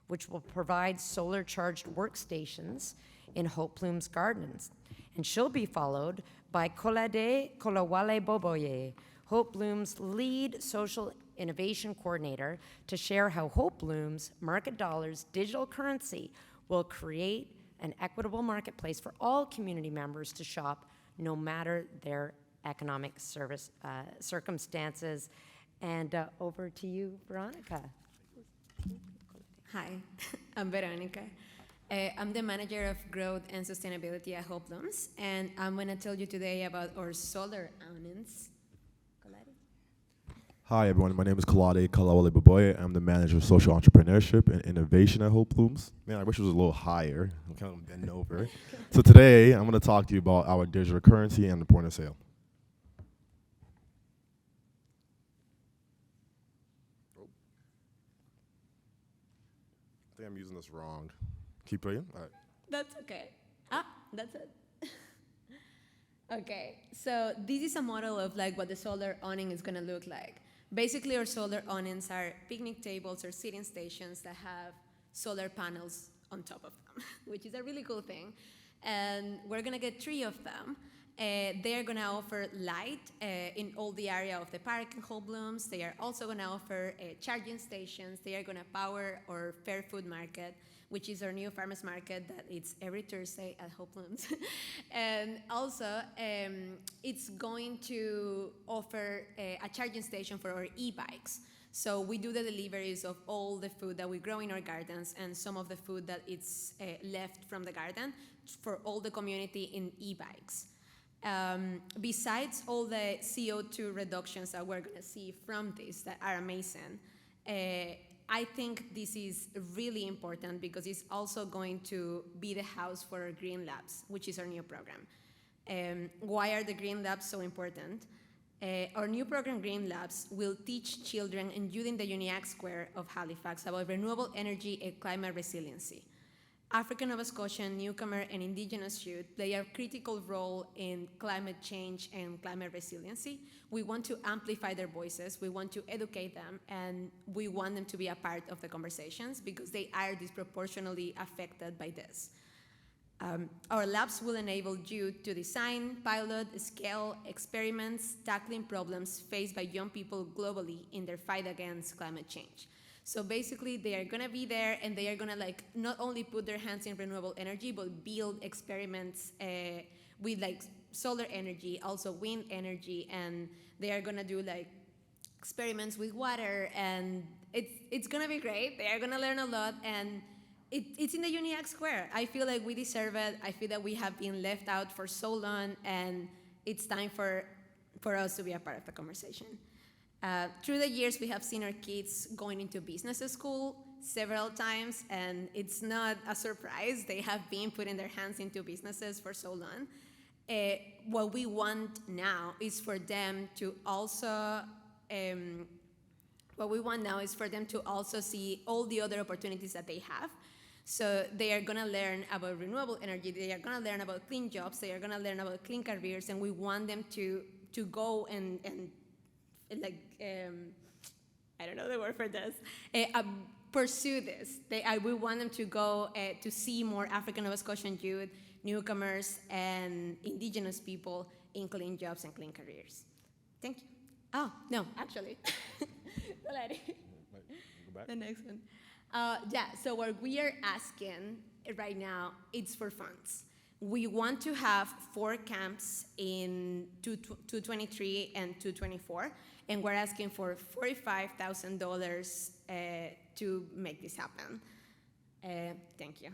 which will provide solar-charged workstations in Hope Blooms gardens. And she'll be followed by Kolade Kolawale Boboye, Hope Blooms' lead social innovation coordinator, to share how Hope Blooms' Market Dollars digital currency will create an equitable marketplace for all community members to shop no matter their economic circumstances. And over to you, Veronica. Hi, I'm Veronica. I'm the manager of growth and sustainability at Hope Blooms, and I'm going to tell you today about our solar awnings. Hi everyone, my name is Kolade Kalawale Baboye. I'm the manager of social entrepreneurship and innovation at Hope Blooms. Man, I wish it was a little higher. I'm kind of bending over. So today, I'm going to talk to you about our digital currency and the point of sale. Oh. I think I'm using this wrong. Keep playing? All right. That's okay. That's it. Okay, so this is a model of like what the solar awning is going to look like. Basically, our solar awnings are picnic tables or seating stations that have solar panels on top of them, which is a really cool thing. And we're going to get 3 of them. They are going to offer light in all the area of the park in Hope Blooms. They are also going to offer charging stations. They are going to power our Fair Food Market, which is our new farmers market that it's every Thursday at Hope Blooms. And also, it's going to offer a charging station for our e-bikes. So we do the deliveries of all the food that we grow in our gardens and some of the food that it's left from the garden for all the community in e-bikes. Besides all the CO2 reductions that we're going to see from this that are amazing, I think this is really important because it's also going to be the house for our Green Labs, which is our new program. Why are the Green Labs so important? Our new program, Green Labs, will teach children and youth in the UNIAC Square of Halifax about renewable energy and climate resiliency. African Nova Scotian, newcomer, and Indigenous youth play a critical role in climate change and climate resiliency. We want to amplify their voices, we want to educate them, and we want them to be a part of the conversations because they are disproportionately affected by this. Our labs will enable you to design, pilot, scale experiments, tackling problems faced by young people globally in their fight against climate change. So basically, they are going to be there, and they are going to not only put their hands in renewable energy, but build experiments with solar energy, also wind energy, and they are going to do experiments with water, and it's going to be great. They are going to learn a lot, and it's in the UNIAC Square. I feel like we deserve it. I feel that we have been left out for so long, and it's time for us to be a part of the conversation. Through the years, we have seen our kids going into business school several times, and it's not a surprise. They have been putting their hands into businesses for so long. What we want now is for them to also see all the other opportunities that they have. So they are going to learn about renewable energy. They are going to learn about clean jobs. They are going to learn about clean careers, and we want them to go and I don't know the word for this, pursue this. We want them to go to see more African Nova Scotian youth, newcomers, and Indigenous people in clean jobs and clean careers. Thank you. Oh, no, actually. The next one. So what we are asking right now, it's for funds. We want to have 4 camps in 223 and 224, and we're asking for $45,000 to make this happen. Thank you.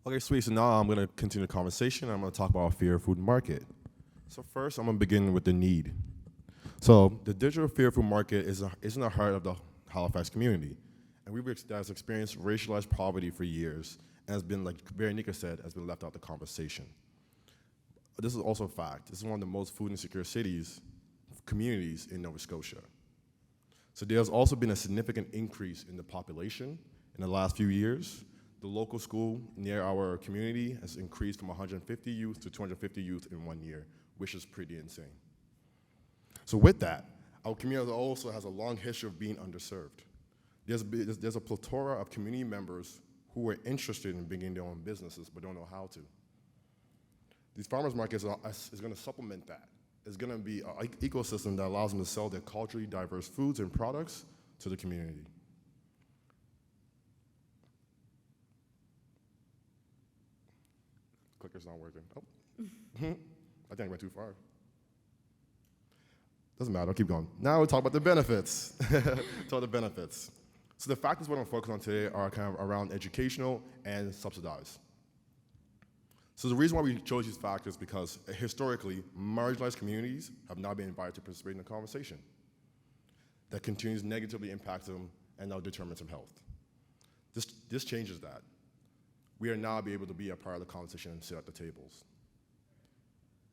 Okay, sweet. So now I'm going to continue the conversation. I'm going to talk about our fair food market. So first, I'm going to begin with the need. So the digital fair food market is in the heart of the Halifax community, and we've experienced racialized poverty for years, and has been, like Veronica said, has been left out of the conversation. But this is also a fact. This is one of the most food insecure communities in Nova Scotia. So there's also been a significant increase in the population in the last few years. The local school near our community has increased from 150 youth to 250 youth in 1 year, which is pretty insane. So with that, our community also has a long history of being underserved. There's a plethora of community members who are interested in beginning their own businesses but don't know how to. These farmers markets is going to supplement that. It's going to be an ecosystem that allows them to sell their culturally diverse foods and products to the community. Clicker's not working. Oh, I think I went too far. Doesn't matter, I'll keep going. Now we'll talk about the benefits. So the factors we're going to focus on today are kind of around educational and subsidized. So the reason why we chose these factors is because historically, marginalized communities have not been invited to participate in the conversation. That continues to negatively impact them and our determinants of health. This changes that. We are now able to be a part of the conversation and sit at the tables.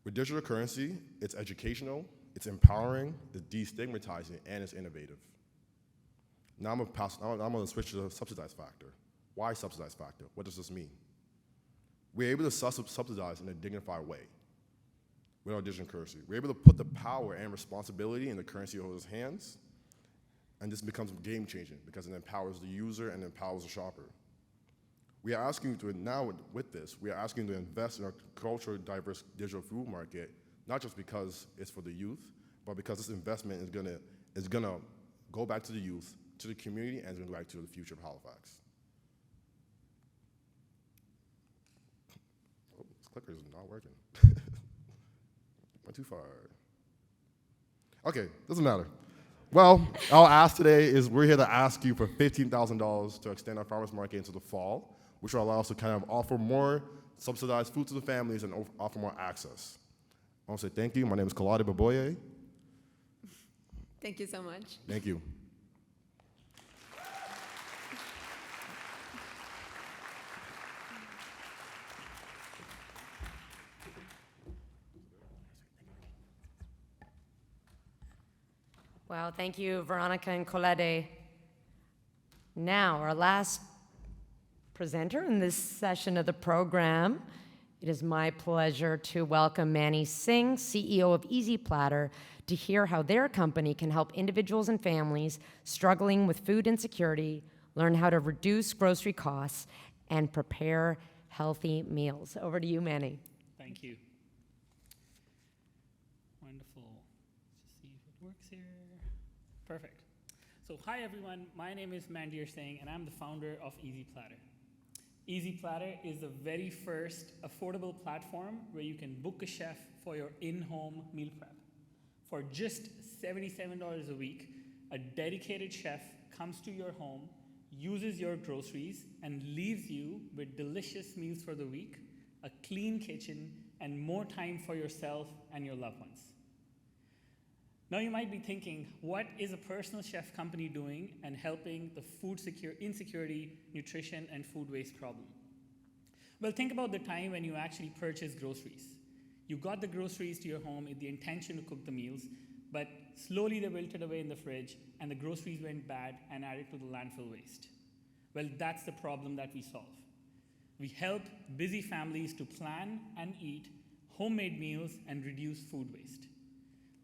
With digital currency, it's educational, it's empowering, it's destigmatizing, and it's innovative. Now I'm going to switch to the subsidized factor. Why subsidized factor? What does this mean? We're able to subsidize in a dignified way with our digital currency. We're able to put the power and responsibility in the currency holder's hands, and this becomes game-changing because it empowers the user and empowers the shopper. We are asking you to, now with this, we are asking you to invest in our culturally diverse digital food market, not just because it's for the youth, but because this investment is gonna go back to the youth, to the community, and it's gonna go back to the future of Halifax. Oh, this clicker is not working. Went too far. Okay, doesn't matter. Well, our ask today is we're here to ask you for $15,000 to extend our farmers market into the fall, which will allow us to kind of offer more subsidized food to the families and offer more access. I want to say thank you. My name is Kaladi Baboye. Thank you so much. Thank you. Well, thank you, Veronica and Colette. Now, our last presenter in this session of the program, it is my pleasure to welcome Manny Singh, CEO of Easy Platter, to hear how their company can help individuals and families struggling with food insecurity learn how to reduce grocery costs and prepare healthy meals. Over to you, Manny. Thank you. Wonderful. Let's just see if it works here. Perfect. So hi everyone, my name is Mandir Singh and I'm the founder of Easy Platter. Easy Platter is the very first affordable platform where you can book a chef for your in-home meal prep. For just $77 a week, a dedicated chef comes to your home, uses your groceries, and leaves you with delicious meals for the week, a clean kitchen, and more time for yourself and your loved ones. Now you might be thinking, what is a personal chef company doing and helping the food insecurity, nutrition, and food waste problem? Well, think about the time when you actually purchased groceries. You got the groceries to your home with the intention to cook the meals, but slowly they wilted away in the fridge and the groceries went bad and added to the landfill waste. Well, that's the problem that we solve. We help busy families to plan and eat homemade meals and reduce food waste.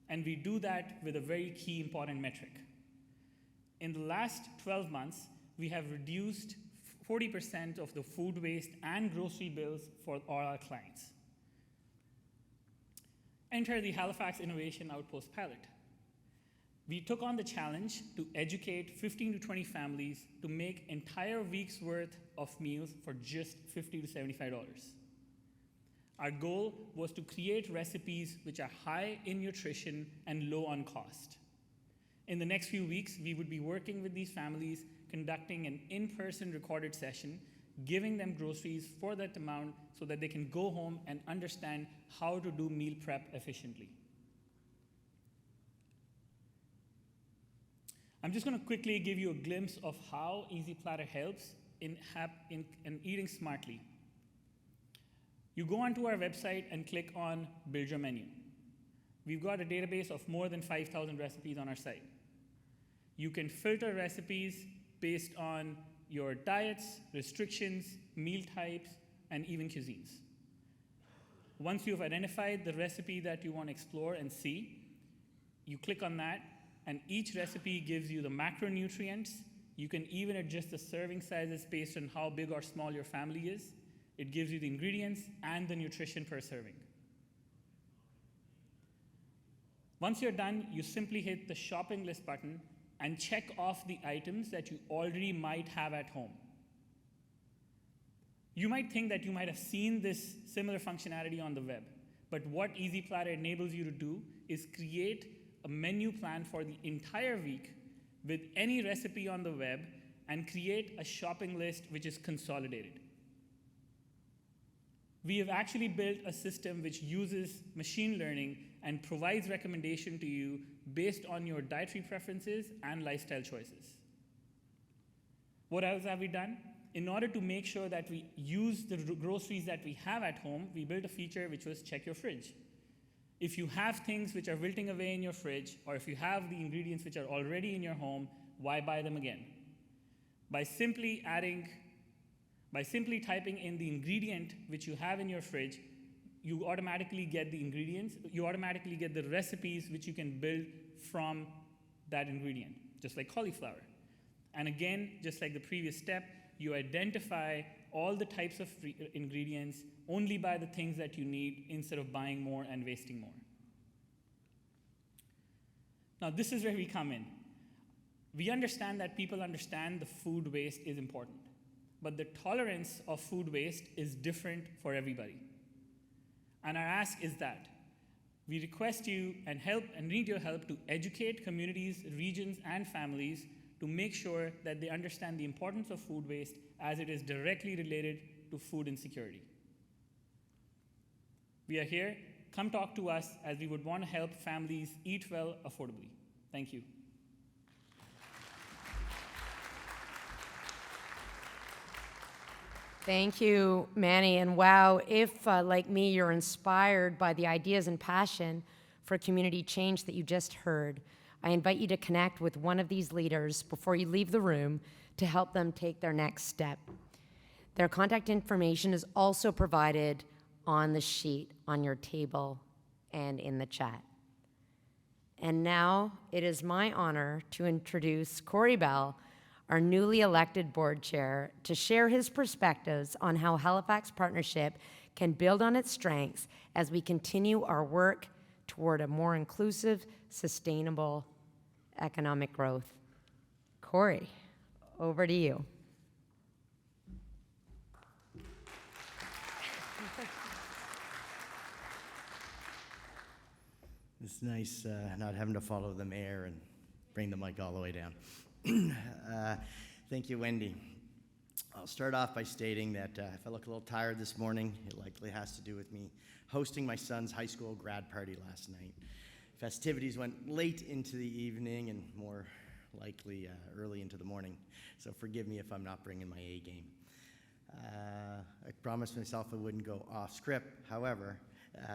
And we do that with a very key important metric. In the last 12 months, we have reduced 40% of the food waste and grocery bills for all our clients. Enter the Halifax Innovation Outpost pilot. We took on the challenge to educate 15 to 20 families to make entire week's worth of meals for just $50 to $75. Our goal was to create recipes which are high in nutrition and low on cost. In the next few weeks, we would be working with these families, conducting an in-person recorded session, giving them groceries for that amount so that they can go home and understand how to do meal prep efficiently. I'm just going to quickly give you a glimpse of how Easy Platter helps in eating smartly. You go onto our website and click on Build Your Menu. We've got a database of more than 5,000 recipes on our site. You can filter recipes based on your diets, restrictions, meal types, and even cuisines. Once you've identified the recipe that you want to explore and see, you click on that, and each recipe gives you the macronutrients. You can even adjust the serving sizes based on how big or small your family is. It gives you the ingredients and the nutrition per serving. Once you're done, you simply hit the shopping list button and check off the items that you already might have at home. You might think that you might have seen this similar functionality on the web, but what Easy Platter enables you to do is create a menu plan for the entire week with any recipe on the web and create a shopping list which is consolidated. We have actually built a system which uses machine learning and provides recommendation to you based on your dietary preferences and lifestyle choices. What else have we done? In order to make sure that we use the groceries that we have at home, we built a feature which was check your fridge. If you have things which are wilting away in your fridge, or if you have the ingredients which are already in your home, why buy them again? By simply typing in the ingredient which you have in your fridge, you automatically get the ingredients, you automatically get the recipes which you can build from that ingredient, just like cauliflower. And again, just like the previous step, you identify all the types of ingredients only by the things that you need instead of buying more and wasting more. Now, this is where we come in. We understand that people understand the food waste is important, but the tolerance of food waste is different for everybody. And our ask is that We request you and need your help to educate communities, regions, and families to make sure that they understand the importance of food waste as it is directly related to food insecurity. We are here. Come talk to us, as we would want to help families eat well affordably. Thank you. Thank you, Manny. And wow, if, like me, you're inspired by the ideas and passion for community change that you just heard, I invite you to connect with one of these leaders before you leave the room to help them take their next step. Their contact information is also provided on the sheet on your table and in the chat. And now it is my honor to introduce Corey Bell, our newly elected board chair, to share his perspectives on how Halifax Partnership can build on its strengths as we continue our work toward a more inclusive, sustainable economic growth. Corey, over to you. It's nice not having to follow the mayor and bring the mic all the way down. Thank you, Wendy. I'll start off by stating that if I look a little tired this morning, it likely has to do with me hosting my son's high school grad party last night. Festivities went late into the evening and more likely early into the morning, so forgive me if I'm not bringing my A game. I promised myself I wouldn't go off script. However,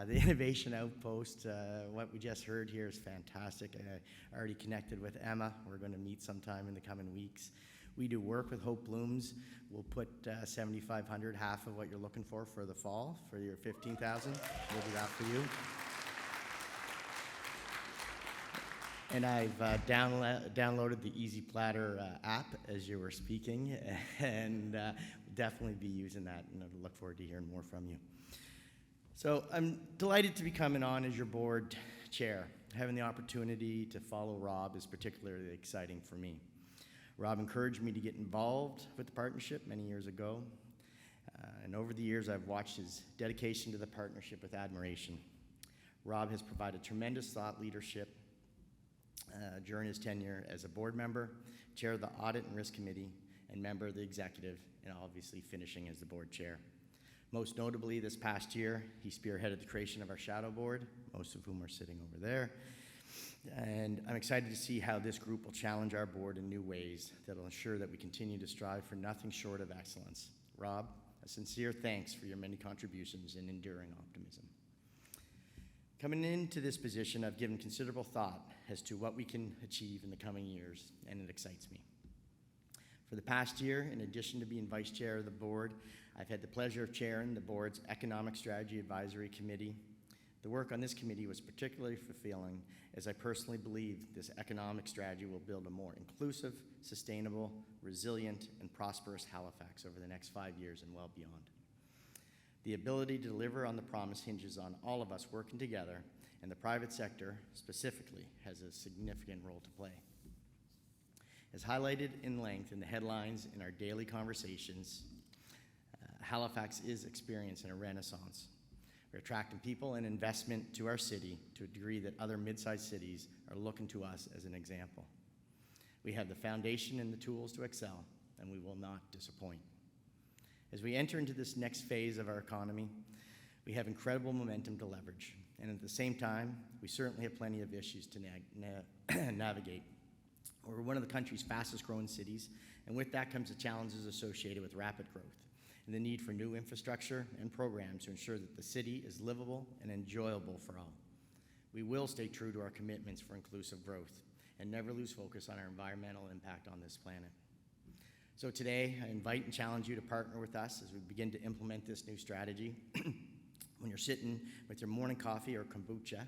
the Innovation Outpost, what we just heard here is fantastic. I already connected with Emma. We're going to meet sometime in the coming weeks. We do work with Hope Blooms. We'll put $7,500, half of what you're looking for the fall, for your $15,000. We'll do that for you. And I've downloaded the Easy Platter app as you were speaking, and we'll definitely be using that, and I look forward to hearing more from you. So I'm delighted to be coming on as your board chair. Having the opportunity to follow Rob is particularly exciting for me. Rob encouraged me to get involved with the partnership many years ago, and over the years I've watched his dedication to the partnership with admiration. Rob has provided tremendous thought leadership during his tenure as a board member, chair of the Audit and Risk Committee, and member of the executive, and obviously finishing as the board chair. Most notably, this past year, he spearheaded the creation of our shadow board, most of whom are sitting over there. And I'm excited to see how this group will challenge our board in new ways that will ensure that we continue to strive for nothing short of excellence. Rob, a sincere thanks for your many contributions and enduring optimism. Coming into this position, I've given considerable thought as to what we can achieve in the coming years, and it excites me. For the past year, in addition to being vice chair of the board, I've had the pleasure of chairing the board's Economic Strategy Advisory Committee. The work on this committee was particularly fulfilling, as I personally believe this economic strategy will build a more inclusive, sustainable, resilient, and prosperous Halifax over the next 5 years and well beyond. The ability to deliver on the promise hinges on all of us working together, and the private sector specifically has a significant role to play. As highlighted in length in the headlines in our daily conversations, Halifax is experiencing a renaissance. We're attracting people and investment to our city to a degree that other mid-sized cities are looking to us as an example. We have the foundation and the tools to excel, and we will not disappoint. As we enter into this next phase of our economy, we have incredible momentum to leverage, and at the same time, we certainly have plenty of issues to navigate. We're one of the country's fastest growing cities, and with that comes the challenges associated with rapid growth and the need for new infrastructure and programs to ensure that the city is livable and enjoyable for all. We will stay true to our commitments for inclusive growth and never lose focus on our environmental impact on this planet. So today, I invite and challenge you to partner with us as we begin to implement this new strategy. When you're sitting with your morning coffee or kombucha,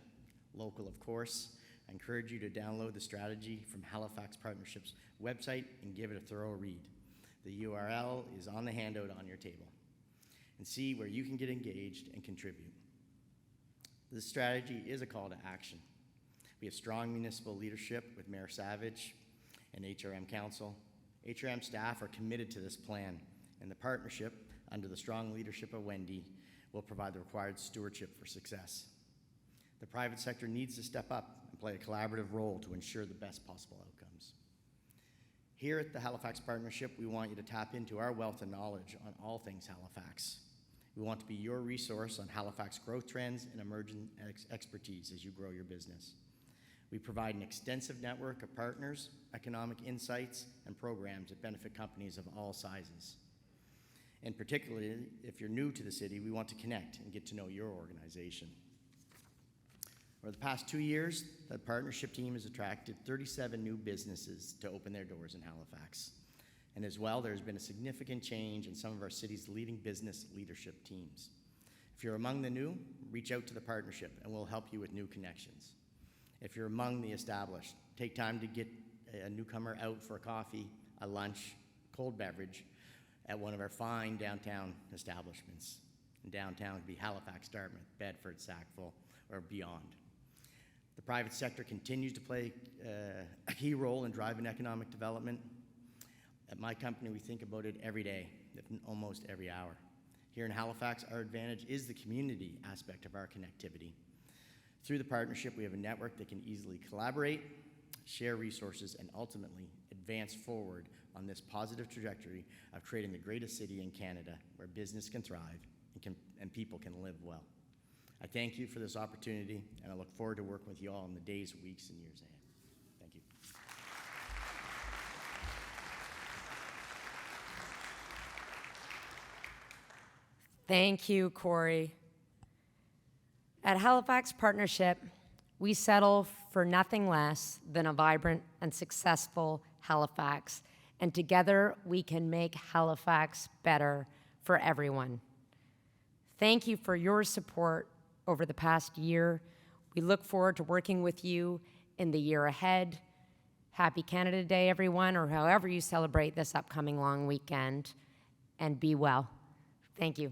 local of course, I encourage you to download the strategy from Halifax Partnership's website and give it a thorough read. The URL is on the handout on your table, and see where you can get engaged and contribute. This strategy is a call to action. We have strong municipal leadership with Mayor Savage and HRM Council. HRM staff are committed to this plan, and the partnership, under the strong leadership of Wendy, will provide the required stewardship for success. The private sector needs to step up and play a collaborative role to ensure the best possible outcomes. Here at the Halifax Partnership, we want you to tap into our wealth of knowledge on all things Halifax. We want to be your resource on Halifax growth trends and emerging expertise as you grow your business. We provide an extensive network of partners, economic insights, and programs that benefit companies of all sizes. And particularly, if you're new to the city, we want to connect and get to know your organization. Over the past 2 years, the partnership team has attracted 37 new businesses to open their doors in Halifax. And as well, there's been a significant change in some of our city's leading business leadership teams. If you're among the new, reach out to the partnership and we'll help you with new connections. If you're among the established, take time to get a newcomer out for a coffee, a lunch, cold beverage at one of our fine downtown establishments. And downtown could be Halifax, Dartmouth, Bedford, Sackville, or beyond. The private sector continues to play a key role in driving economic development. At my company, we think about it every day, almost every hour. Here in Halifax, our advantage is the community aspect of our connectivity. Through the partnership, we have a network that can easily collaborate, share resources, and ultimately advance forward on this positive trajectory of creating the greatest city in Canada where business can thrive and people can live well. I thank you for this opportunity, and I look forward to working with you all in the days, weeks, and years ahead. Thank you. Thank you, Corey. At Halifax Partnership, we settle for nothing less than a vibrant and successful Halifax, and together we can make Halifax better for everyone. Thank you for your support over the past year. We look forward to working with you in the year ahead. Happy Canada Day, everyone, or however you celebrate this upcoming long weekend, and be well. Thank you.